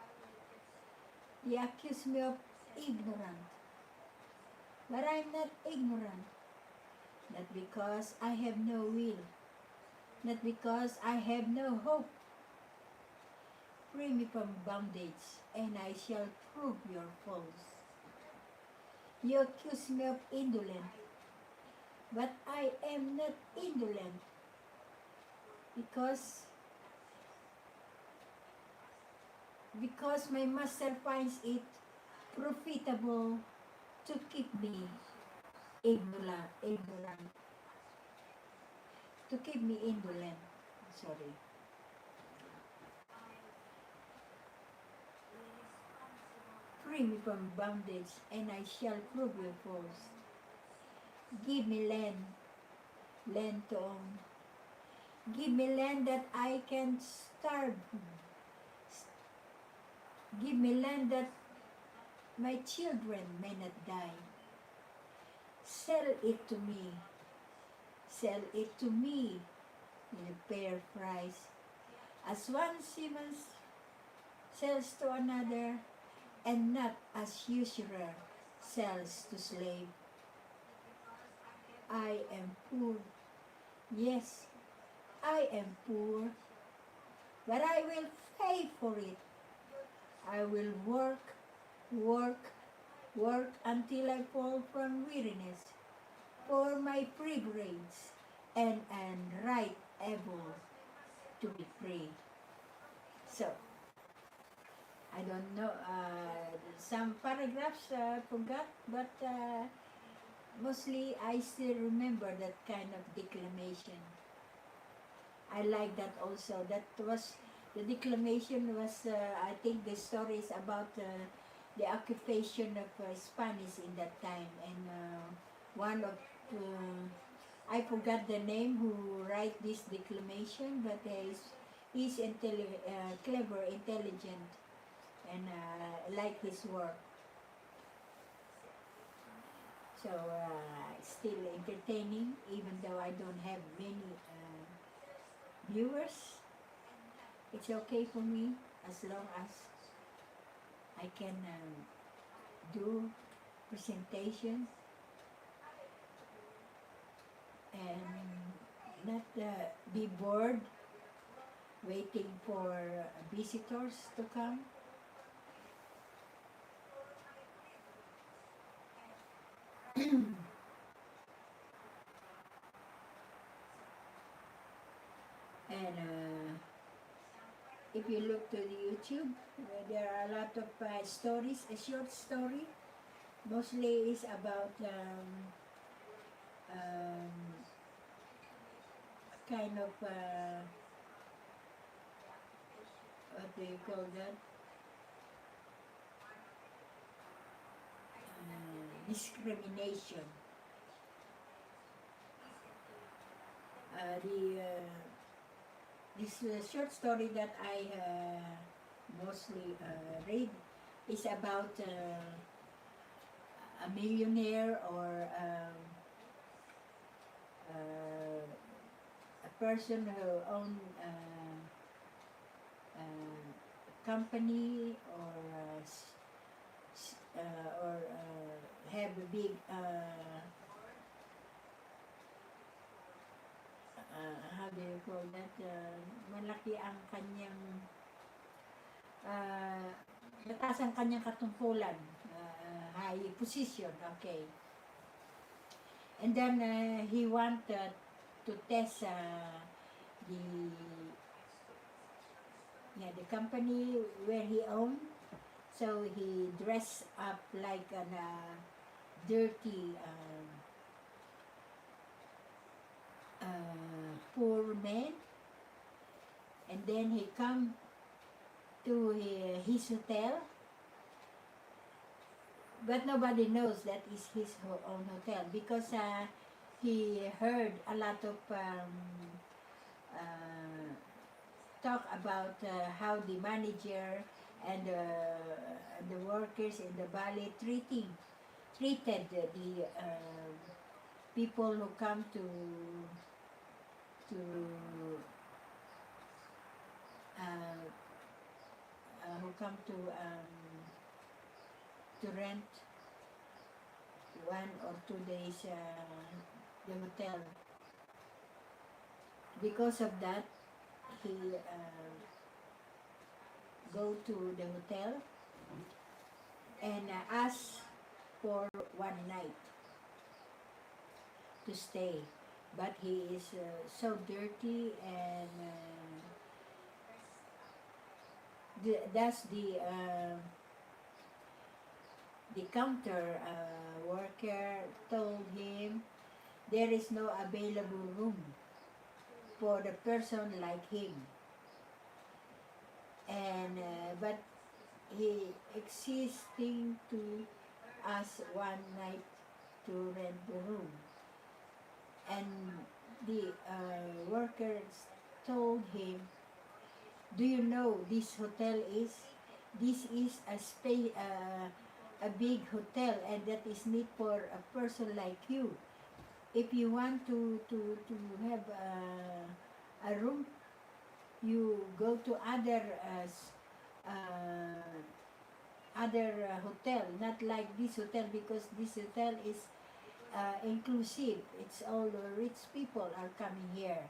Speaker 1: They accuse me of ignorant, but I am not ignorant. Not because I have no will, not because I have no hope. Free me from bondage, and I shall prove your false. You accuse me of indolent, but I am not indolent because my master finds it profitable to keep me indolent, to keep me indolent. Sorry. Free me from bondage, and I shall prove your false. Give me land to own. Give me land that I can starve. Give me land that my children may not die. Sell it to me. Sell it to me in a fair price. As one seaman sells to another, and not as usurer sells to slave. I am poor, Yes, I am poor, but I will pay for it. I will work, work, work until I fall from weariness for my privilege and right able to be free. So, I don't know, some paragraphs forgot, but mostly I still remember that kind of declamation. I like that also. That was, the declamation was, I think the story is about the occupation of Spanish in that time. And one of, I forgot the name who write this declamation, but he's clever, intelligent, and like his work. So still entertaining, even though I don't have many viewers. It's okay for me as long as I can do presentation and not be bored waiting for visitors to come. And if you look to the YouTube, there are a lot of stories. A short story mostly is about um, kind of what do you call that? Discrimination. The This short story that I mostly read is about a millionaire or uh, a person who own a company or have a big how do you call that? Malaki ang kanyang uh, mataas ang kanyang katungkulan, high position, okay. And then he wanted to test the the company where he owned. So he dressed up like a dirty poor man, and then he come to his hotel, but nobody knows that is his own hotel because he heard a lot of talk about how the manager and the workers in the valley treated the people who come to uh, who come to rent 1 or 2 days the hotel. Because of that, he go to the hotel and ask for 1 night to stay. But he is so dirty and that's the counter worker told him there is no available room for the person like him, and but he existing to ask 1 night to rent the room, and the workers told him, do you know this hotel is, this is a big hotel and that is need for a person like you. If you want to have a room, you go to other hotel, not like this hotel, because this hotel inclusive. It's all rich people are coming here.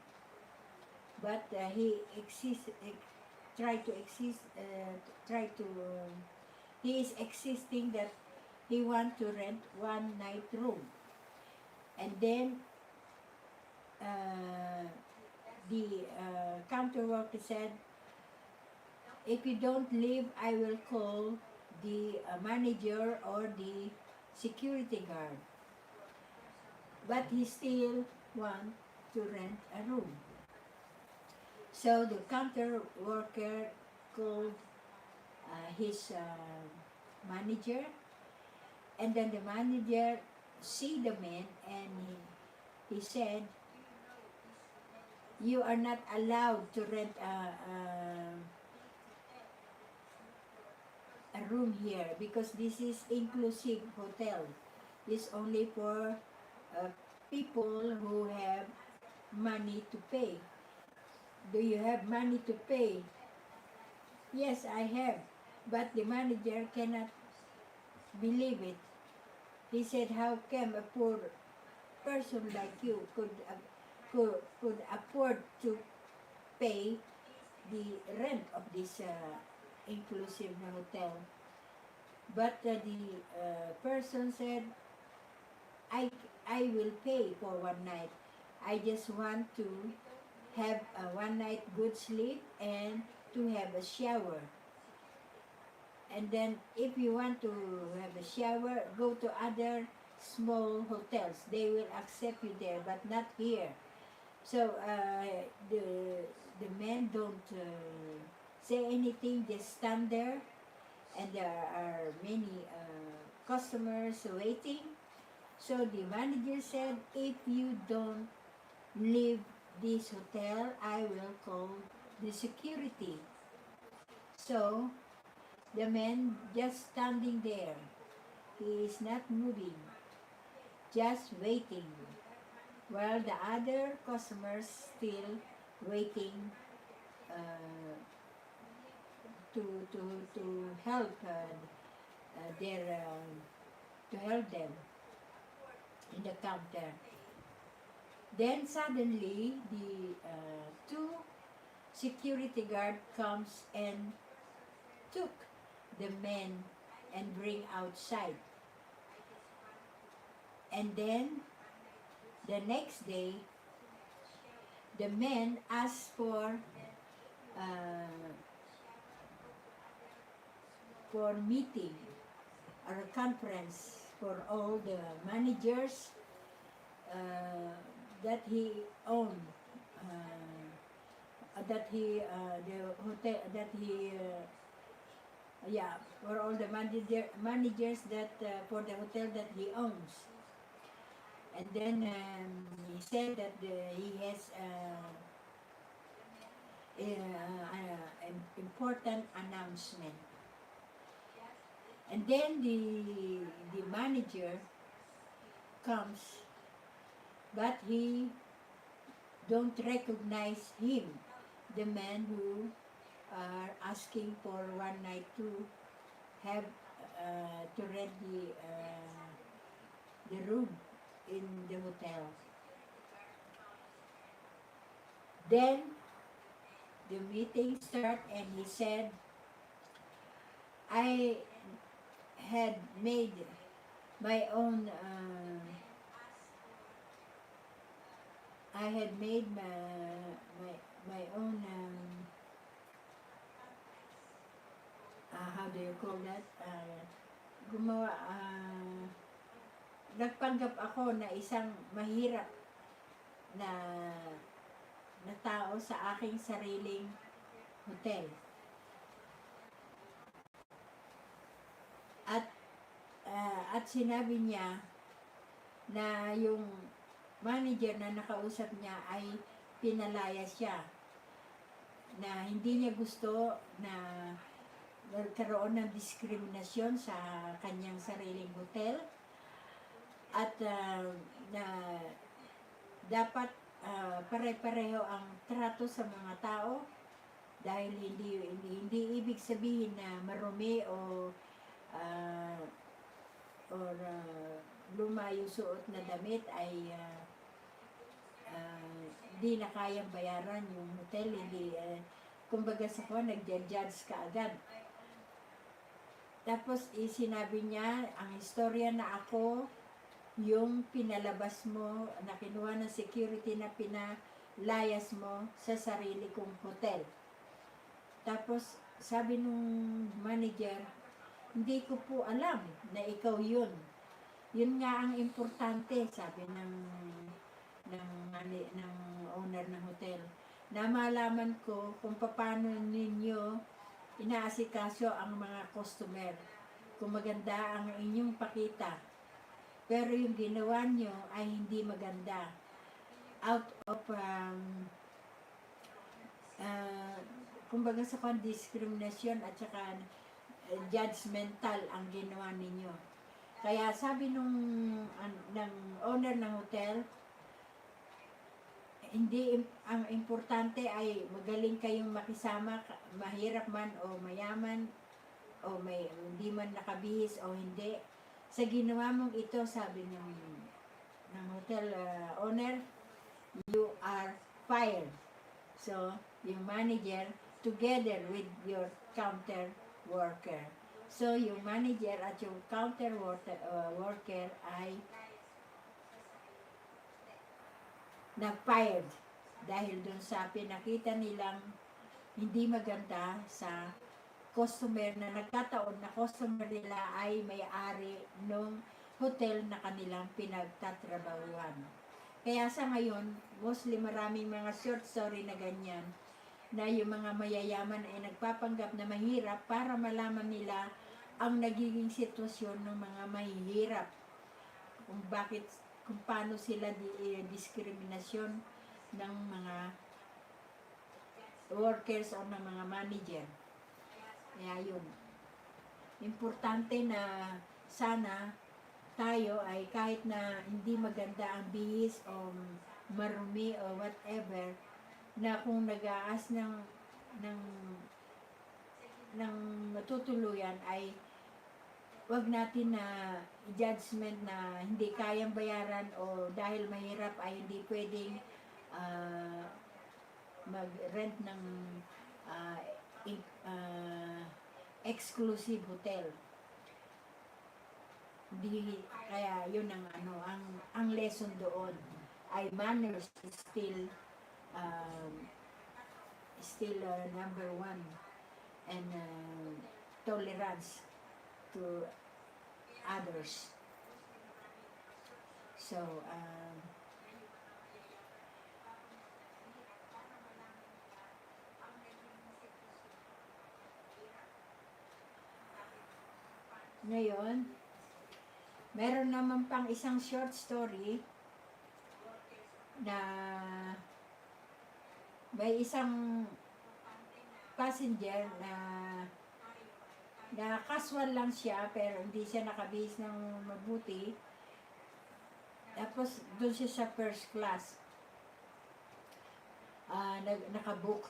Speaker 1: But he try to exist, try to, he is existing that he want to rent one night room. And then uh, the counter worker said, if you don't leave, I will call the manager or the security guard. But he still want to rent a room. So the counter worker called his manager, and then the manager see the man, and he said, you are not allowed to rent a room here because this is inclusive hotel. It's only for uh, people who have money to pay. Do you have money to pay? Yes, I have. But the manager cannot believe it. He said, how come a poor person like you could afford to pay the rent of this inclusive hotel? But the person said, I, I will pay for one night. I just want to have a one night good sleep and to have a shower. And then if you want to have a shower, go to other small hotels. They will accept you there, but not here. So the men don't say anything, just stand there, and there are many customers waiting. So the manager said, if you don't leave this hotel, I will call the security. So the man just standing there. He is not moving, just waiting, while the other customers still waiting uh, to help their to help them in the counter. Then suddenly the two security guard comes and took the men and bring outside. And then the next day, the men asked for meeting or a conference for all the managers that he owned, that he the hotel that he yeah, for all the managers that for the hotel that he owns. And then he said that he has an important announcement. And then the manager comes, but he don't recognize him, the man who are asking for one night to have to rent the room in the hotel. Then the meeting started, and he said, I had made my own my own how do you call that? Gumawa, nagpanggap ako na isang mahirap na tao sa aking sariling hotel. At sinabi niya na yung manager na nakausap niya ay pinalaya siya, na hindi niya gusto na nagkaroon ng diskriminasyon sa kanyang sariling hotel, at na dapat pare-pareho ang trato sa mga tao, dahil hindi ibig sabihin na marumi or luma yung suot na damit ay di na kayang bayaran yung hotel, hindi, kumbaga sa ko, nagja-judge ka agad. Tapos sinabi niya, ang istorya na ako, yung pinalabas mo, na kinuha ng security na pinalayas mo sa sarili kong hotel. Tapos sabi nung manager, hindi ko po alam na ikaw yun. Yun nga ang importante, sabi ng owner ng hotel. Na malaman ko kung paano ninyo inaasikaso ang mga customer. Kung maganda ang inyong pakita. Pero yung ginawa nyo ay hindi maganda. Out of kumbaga sa discrimination at saka judgmental ang ginawa ninyo. Kaya sabi ng owner ng hotel, hindi, ang importante ay magaling kayong makisama, mahirap man o mayaman o hindi man nakabihis o hindi. Sa ginawa mong ito, sabi ng hotel owner, you are fired. So, yung manager together with your counter worker. So, yung manager at yung counter worker ay na-fired dahil dun sa pinakita nilang hindi maganda sa customer, na nagkataon na customer nila ay may-ari nung hotel na kanilang pinagtatrabahuan. Kaya sa ngayon, mostly maraming mga short story na ganyan, na yung mga mayayaman ay nagpapanggap na mahirap para malaman nila ang nagiging sitwasyon ng mga mahihirap, kung paano sila diskriminasyon ng mga workers o ng mga manager. Kaya yun, importante na sana tayo ay kahit na hindi maganda ang bihis o marumi o whatever, na kung nag-aas ng matutuluyan ay wag natin na judgment na hindi kayang bayaran o dahil mahirap ay hindi pwedeng mag-rent ng exclusive hotel. Hindi, kaya yun ang lesson doon ay manners is still number one, and tolerance to others. So, ngayon, meron naman pang isang short story na may isang passenger na casual lang siya pero hindi siya nakabihis ng mabuti. Tapos doon siya sa first class, nakabook.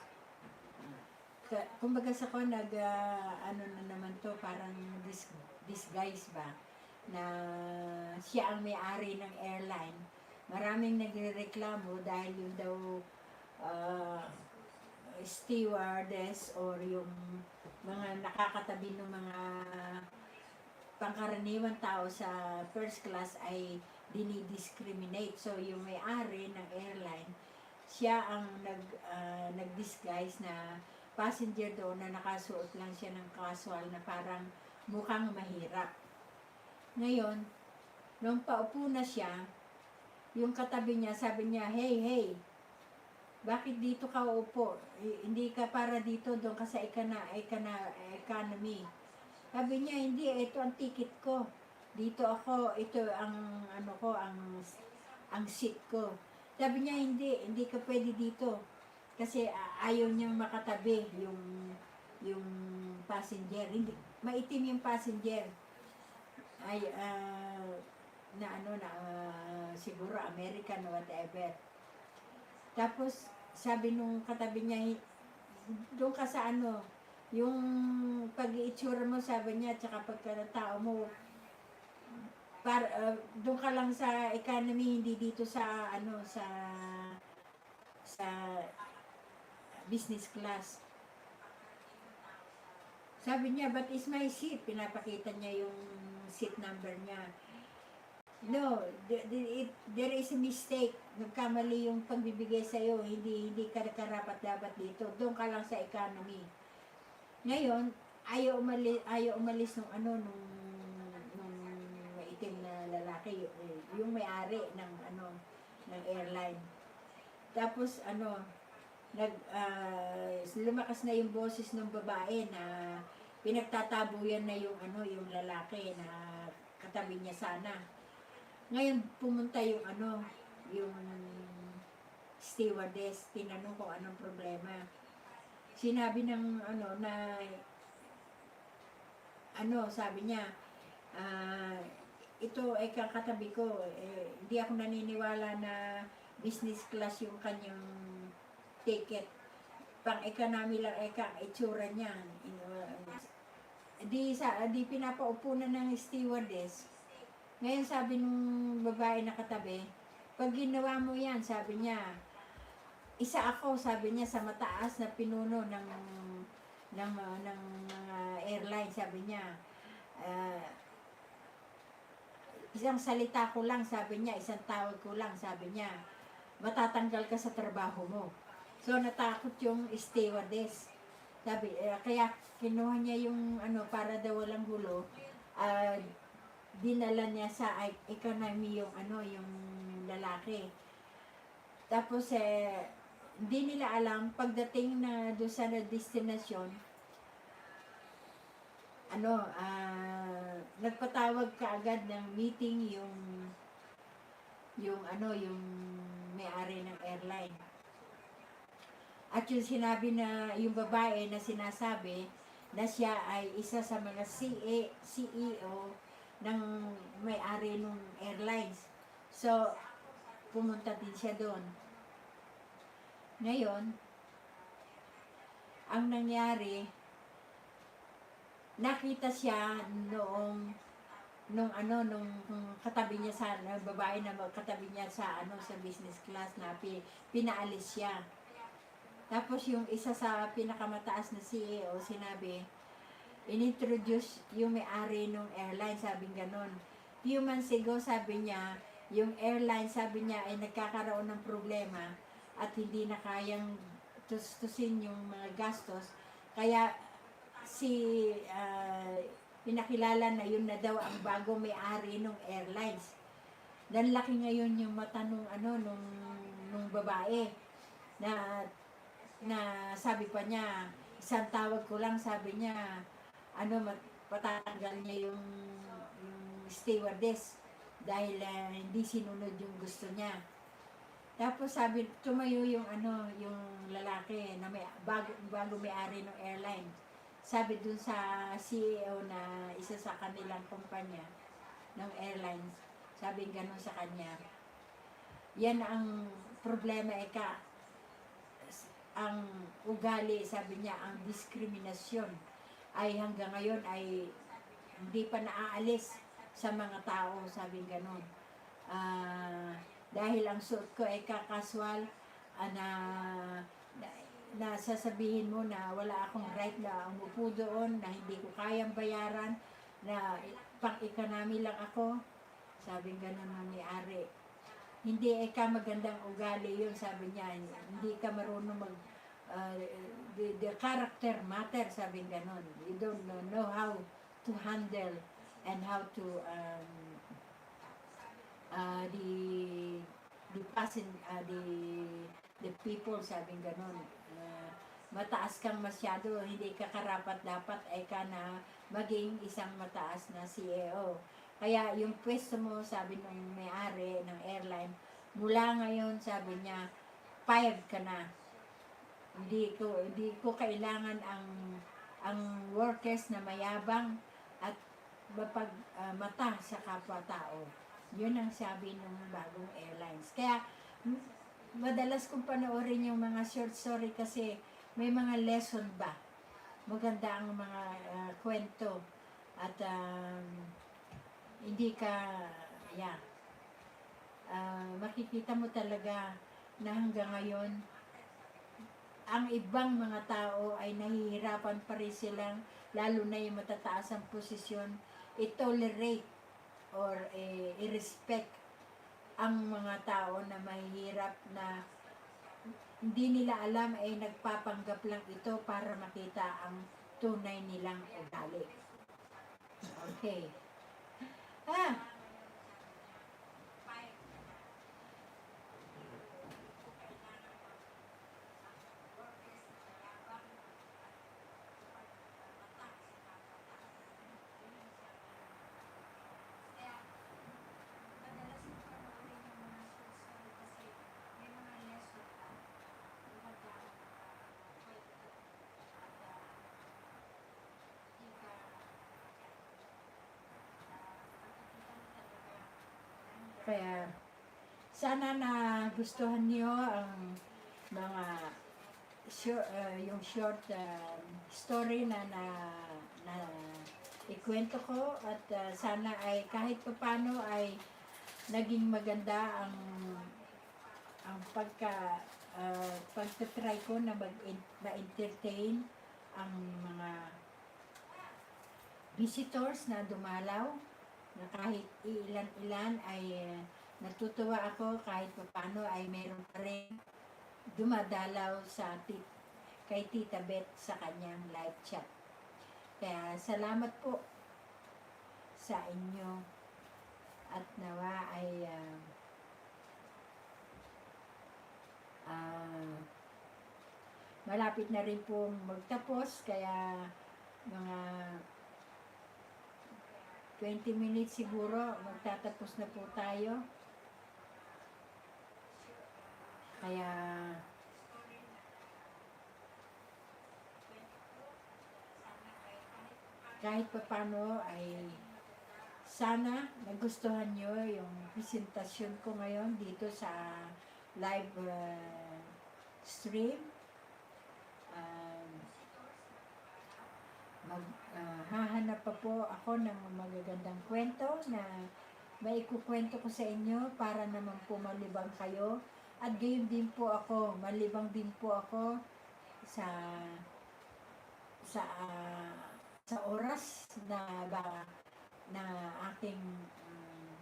Speaker 1: Kumbaga sa ko ano na naman to, parang disguise ba, na siya ang may-ari ng airline. Maraming nagrereklamo dahil yung daw stewardess or yung mga nakakatabi ng mga pangkaraniwang tao sa first class ay dinidiscriminate. So yung may-ari ng airline, siya ang nag-disguise na passenger doon, na nakasuot lang siya ng casual na parang mukhang mahirap. Ngayon, nung paupo na siya, yung katabi niya, sabi niya, hey, bakit dito ka upo? Hindi ka para dito, doon ka sa economy. Sabi niya, hindi, ito ang ticket ko. Dito ako, ito ang ang seat ko. Sabi niya, hindi ka pwede dito. Kasi ayaw niyang makatabi yung passenger. Hindi, maitim yung passenger. Ay, siguro American or whatever. Tapos, sabi nung katabi niya, doon ka sa yung pag-iitsura mo, sabi niya, tsaka pagkatao mo, doon ka lang sa economy, hindi dito sa sa business class. Sabi niya, but is my seat? Pinapakita niya yung seat number niya. No, there is a mistake. Nagkamali yung pagbibigay sa'yo. Hindi ka karapat dapat dito. Doon ka lang sa economy. Ngayon, ayaw umalis nung maitim na lalaki, yung may-ari ng airline. Tapos lumakas na yung boses ng babae na pinagtatabuyan na yung lalaki na katabi niya sana. Ngayon pumunta yung yung stewardess, tinanong kung anong problema. Sinabi ng sabi niya, ito ay kakatabi ko, hindi ako naniniwala na business class yung kanyang ticket. Pang economy lang itsura niya. Di pinapaupo na ng stewardess. Ngayon sabi nung babae na katabi, pag ginawa mo yan, sabi niya, isa ako, sabi niya, sa mataas na pinuno ng airline, sabi niya, isang salita ko lang, sabi niya, isang tawag ko lang, sabi niya, matatanggal ka sa trabaho mo. So natakot yung stewardess. Sabi, kaya kinuha niya yung para daw walang gulo, dinala niya sa economy yung yung lalaki. Tapos hindi nila alam pagdating na doon sa destinasyon, nagpatawag kaagad ng meeting yung may-ari ng airline. At yung sinabi na yung babae na sinasabi na siya ay isa sa mga CEO ng may-ari ng airlines. So, pumunta din siya doon. Ngayon, ang nangyari, nakita siya nung katabi niya sa babae na katabi niya sa sa business class na pinaalis siya. Tapos yung isa sa pinakamataas na CEO sinabi, inintroduce yung may-ari ng airline, sabi ganon. Few months ago, sabi niya, yung airline, sabi niya, ay nagkakaroon ng problema at hindi na kayang tustusin yung mga gastos. Kaya pinakilala na yun na daw ang bago may-ari ng airlines. Dan laki ngayon yung mata nung babae na sabi pa niya, isang tawag ko lang, sabi niya, patatanggal niya yung stewardess dahil hindi sinunod yung gusto niya. Tapos sabi, tumayo yung lalaki na bago may-ari ng airline. Sabi dun sa CEO na isa sa kanilang kumpanya ng airlines, sabi gano'n sa kanya, yan ang problema, ang ugali, sabi niya, ang diskriminasyon ay hanggang ngayon ay hindi pa naaalis sa mga tao, sabi gano'n. Dahil ang suot ko ay kakaswal, na sasabihin mo na wala akong right na umupo doon, na hindi ko kayang bayaran, na pang-economy lang ako, sabi gano'n ng may-ari. Hindi magandang ugali yun, sabi niya. Hindi ka marunong the character matter, sabi gano'n. You don't know how to handle and how to the people, sabi gano'n. Mataas kang masyado, hindi ka karapat dapat na maging isang mataas na CEO. Kaya yung pwesto mo, sabi ng may-ari ng airline, mula ngayon, sabi niya, fired ka na. Hindi ko kailangan ang workers na mayabang at mata sa kapwa-tao. Yun ang sabi ng bagong airlines. Kaya madalas kong panoorin yung mga short story kasi may mga lesson ba. Maganda ang mga kwento. At hindi ka, yeah, makikita mo talaga na hanggang ngayon, ang ibang mga tao ay nahihirapan pa rin silang, lalo na yung matataas ang posisyon, i-tolerate or i-respect ang mga tao na mahihirap na hindi nila alam ay nagpapanggap lang ito para makita ang tunay nilang ugali. Okay. Ah, kaya sana na gustuhan niyo ang mga yung short story na ikwento ko at sana ay kahit paano ay naging maganda ang pagtatry ko na ma-entertain ang mga visitors na dumalaw, na kahit ilan-ilan ay natutuwa ako kahit paano ay meron pa rin dumadalaw kay Tita Beth sa kanyang live chat. Kaya salamat po sa inyo at nawa ay malapit na rin pong magtapos, kaya mga 20 minutes siguro magtatapos na po tayo. Kaya kahit paano ay sana nagustuhan nyo yung presentasyon ko ngayon dito sa live stream. Hahanap pa po ako ng magagandang kwento na maikukwento ko sa inyo para naman po malibang kayo. At gayon din po ako, malibang din po ako sa sa oras na aking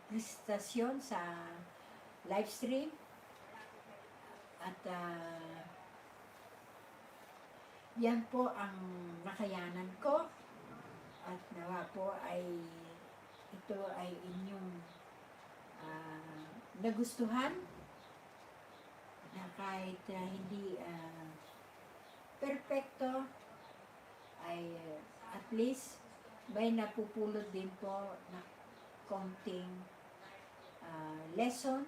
Speaker 1: presentasyon sa live stream. At yan po ang nakayanan ko, at nawa po ay ito ay inyong nagustuhan, na kahit hindi perfecto ay at least may napupulot din po na konting lesson,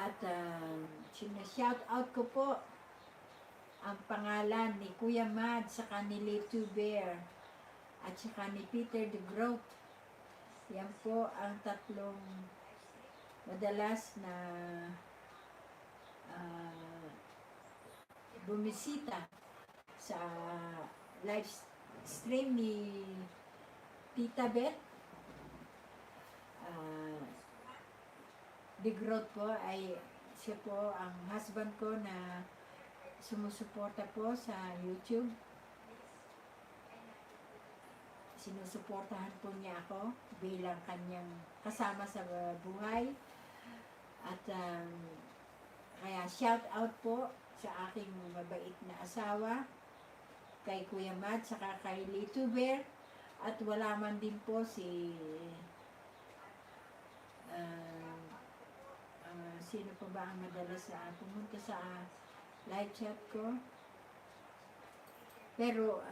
Speaker 1: at shout out ko po ang pangalan ni Kuya Mad, saka ni Little Bear, at saka ni Peter the Growth. Yan po ang tatlong madalas na bumisita sa live stream ni Tita Beth. The Growth po ay siya po ang husband ko na sumusuporta po sa YouTube. Sinusuportahan po niya ako bilang kanyang kasama sa buhay. At kaya shout out po sa aking mabait na asawa, kay Kuya Mad, saka kay Little Bear. At wala man din po si sino pa ba ang madalas pumunta sa live chat ko. Pero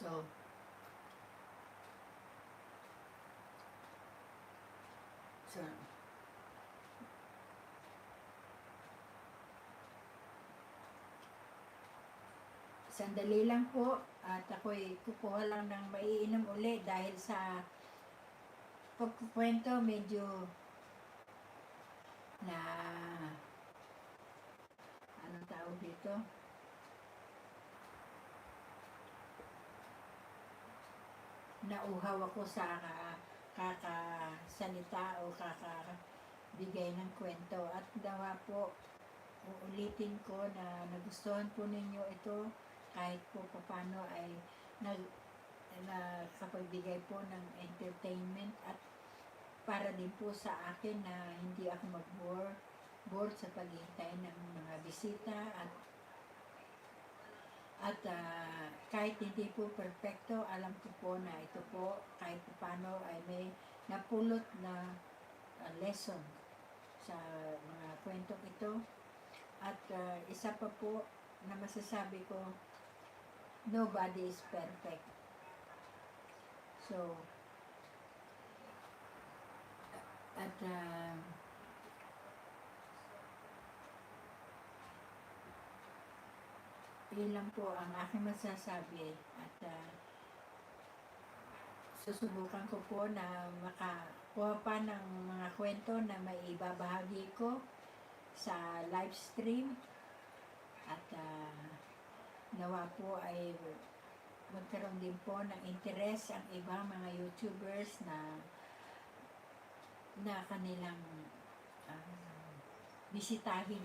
Speaker 1: So, so, sandali lang po at ako'y kukuha lang ng maiinom uli dahil sa pagkukwento medyo na anong tawag dito? Nauhaw ako sa kakasalita o kakabigay ng kwento at dawa po uulitin ko na nagustuhan po ninyo ito kahit po paano ay nakapagbigay po ng entertainment at para din po sa akin na hindi ako bored sa paghihintay ng mga bisita at kahit hindi po perfecto, alam ko po na ito po kahit paano ay may napulot na lesson sa mga kwentong ito. At isa pa po na masasabi ko, nobody is perfect. So, at yun lang po ang aking masasabi at susubukan ko po na makakuha pa ng mga kwento na may ibabahagi ko sa live stream at nawa po ay magkaroon din po ng interes ang ibang mga YouTubers na kanilang bisitahin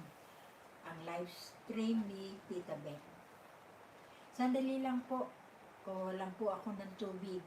Speaker 1: ang live stream ni Tita Beth. Sandali lang po, ko lang po ako ng tubig.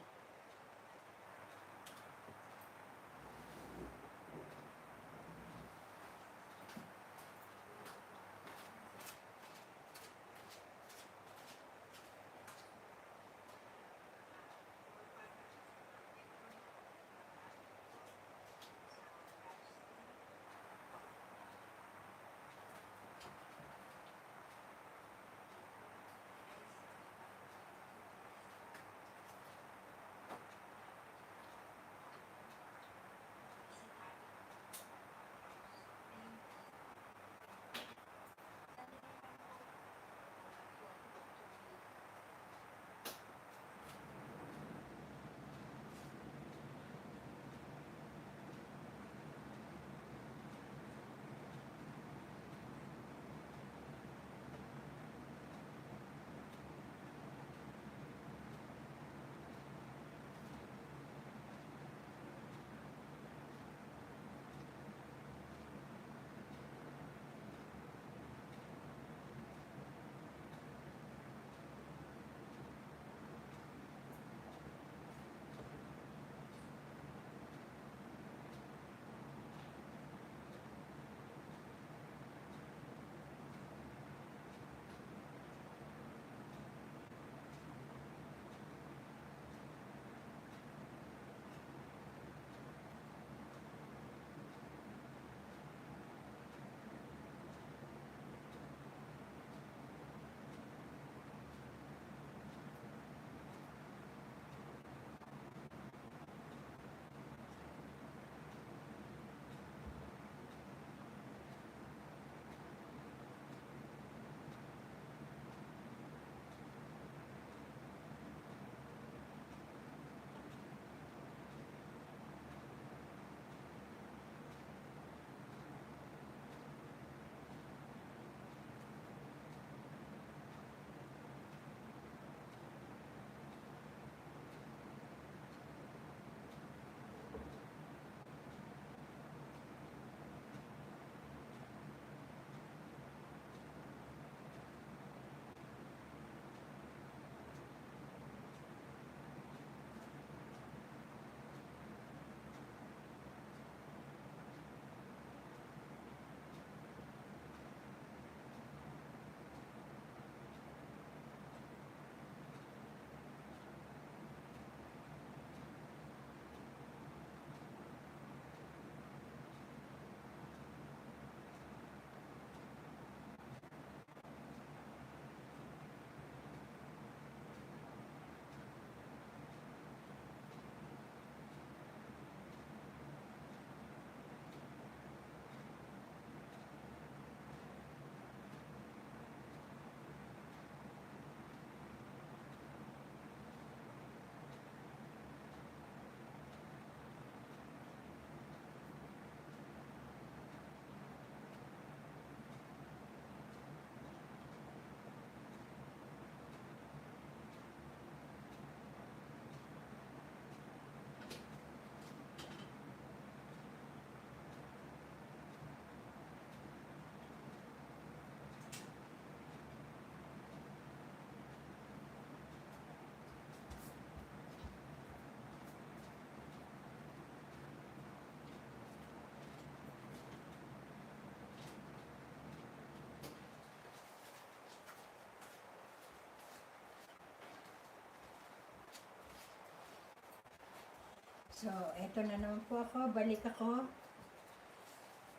Speaker 1: So, eto na naman po ako. Balik ako.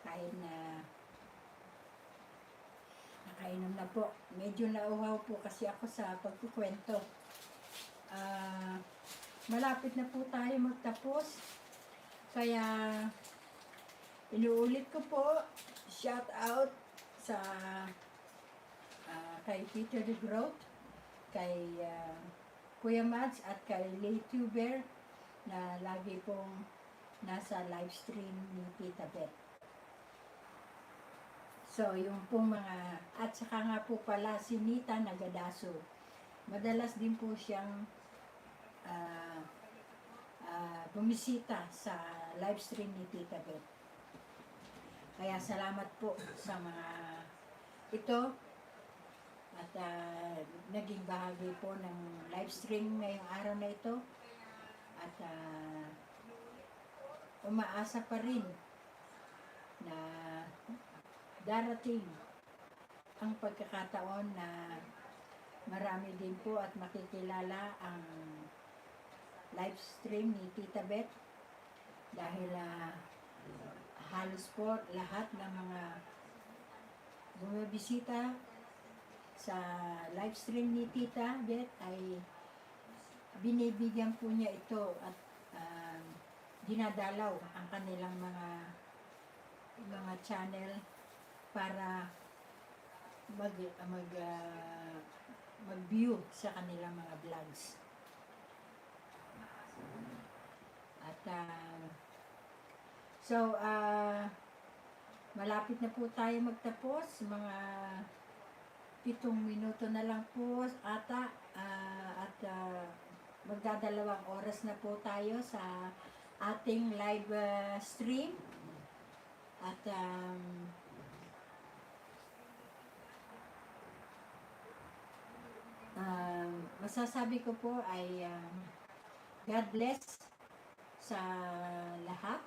Speaker 1: Kahit na nakainom na po. Medyo nauhaw po kasi ako sa pagkukwento. Malapit na po tayo magtapos. Kaya, inuulit ko po, shout out sa kay Peter the Growth, kay Kuya Mads at kay Laytuber na lagi pong nasa live stream ni Tita Beth. So, yung pong mga, at saka nga po pala si Nita Nagadaso. Madalas din po siyang bumisita sa live stream ni Tita Beth. Kaya salamat po sa mga ito at naging bahagi po ng live stream ngayong araw na ito. At umaasa pa rin na darating ang pagkakataon na marami din po at makikilala ang live stream ni Tita Beth dahil halos po lahat ng mga bumibisita sa live stream ni Tita Beth ay binibigyan po niya ito at dinadalaw ang kanilang mga channel para mag-view sa kanilang mga vlogs. At malapit na po tayo magtapos, mga 7 minuto na lang po ata, at magdadalawang oras na po tayo sa ating live stream. At masasabi ko po ay God bless sa lahat.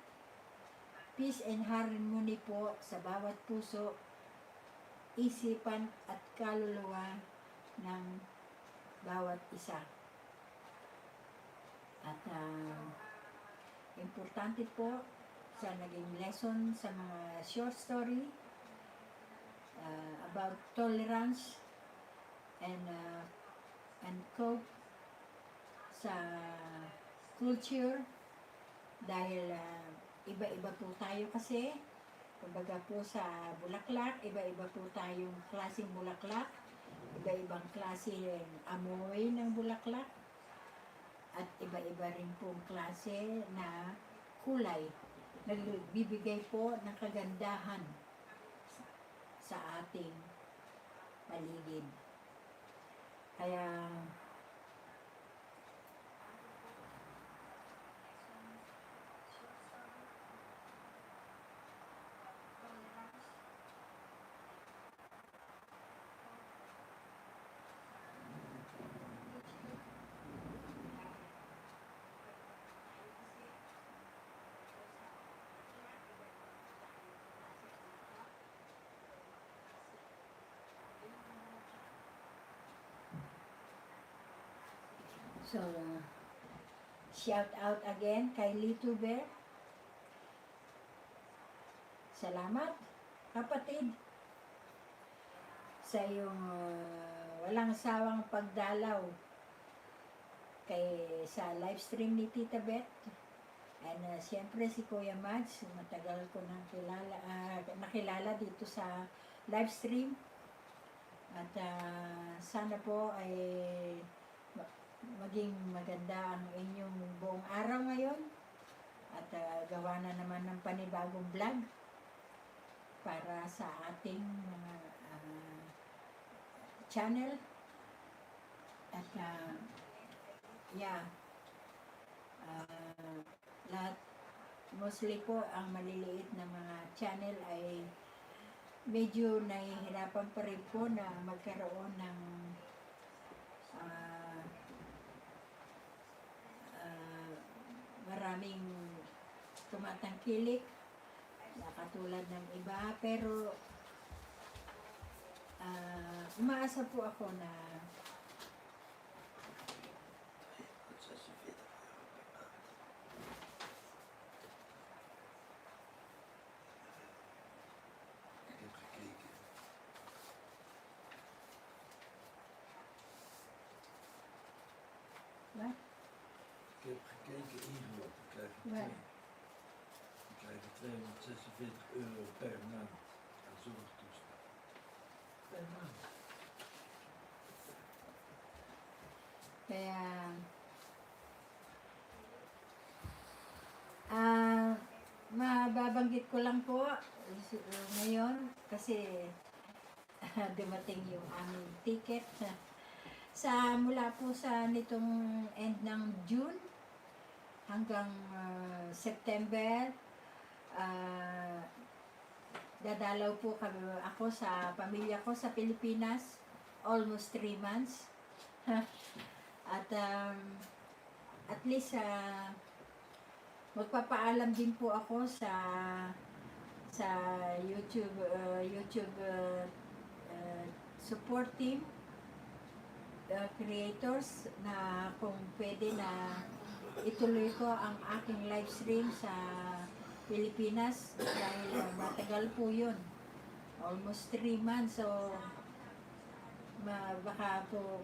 Speaker 1: Peace and harmony po sa bawat puso, isipan at kaluluwa ng bawat isa. At importante po sa naging lesson sa mga short story about tolerance and cope sa culture dahil iba-iba po tayo kasi. Kumbaga po sa bulaklak, iba-iba po tayong klaseng bulaklak, iba-ibang klase amoy ng bulaklak, at iba-iba rin pong klase na kulay. Nagbibigay po ng kagandahan sa ating paligid. Kaya so, shout out again kay Laytuber. Salamat, kapatid, sa iyong walang sawang pagdalaw sa live stream ni Tita Beth. And siyempre si Kuya Mads, matagal ko nang nakilala dito sa live stream. At sana po ay maging maganda ang inyong buong araw ngayon. At gawa na naman ng panibagong vlog para sa ating mga channel. At lahat, mostly po ang maliliit na mga channel ay medyo nahihirapan pa rin po na magkaroon ng maraming tumatangkilik na katulad ng iba, pero umaasa po ako na Well,
Speaker 2: We krijgen €246 per maand aan zorgtoeslag. Per maand.
Speaker 1: kaya, ah, mababanggit ko lang po ngayon kasi dumating yung aming ticket sa mula po sa nitong end ng June hanggang September. Dadalaw po ako sa pamilya ko sa Pilipinas, almost 3 months. At at least magpapaalam din po ako sa YouTube support team, creators, na kung pwede na ituloy ko ang aking live stream sa Pilipinas dahil matagal po yun, almost 3 months. So baka po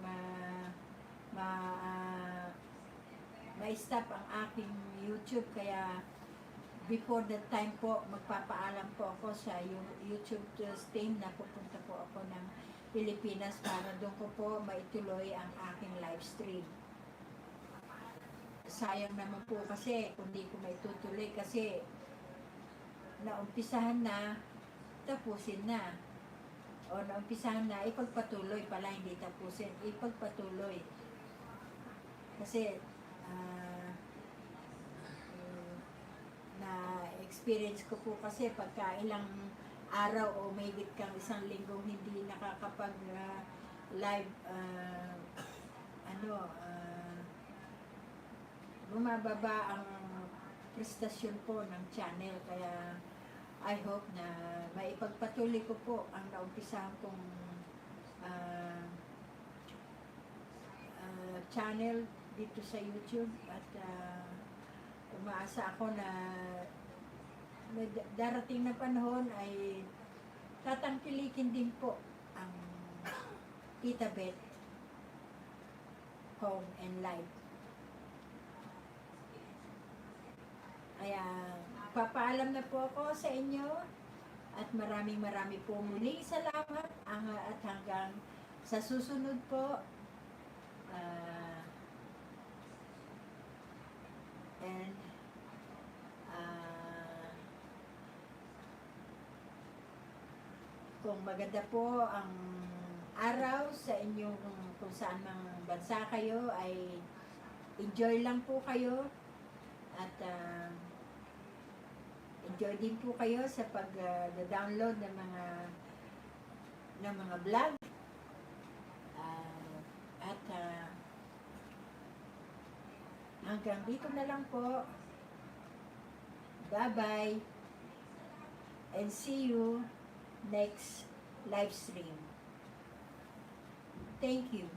Speaker 1: ma-stop ang aking YouTube, kaya before that time po magpapaalam po ako sa YouTube team na pupunta po ako ng Pilipinas para doon ko po maituloy ang aking live stream. Sayang naman po kasi kung di ko maitutuloy kasi naumpisahan na, tapusin na. O naumpisahan na, ipagpatuloy pala, hindi tapusin, ipagpatuloy. Kasi na-experience ko po kasi pagka ilang araw o mahigit kang 1 linggong hindi nakakapag live, bumababa ang prestasyon po ng channel. Kaya I hope na maipagpatuloy ko po ang naumpisahan kong channel dito sa YouTube, at umaasa ako na darating na panahon ay tatangkilikin din po ang Tita Beth Home and Life. Kaya papaalam na po ako sa inyo at marami po muling salamat at hanggang sa susunod po. And kung maganda po ang araw sa inyong kung saan mang bansa kayo, ay enjoy lang po kayo at enjoy din po kayo sa pag-download ng mga vlog. At hanggang dito na lang po. Bye-bye and see you next live stream. Thank you.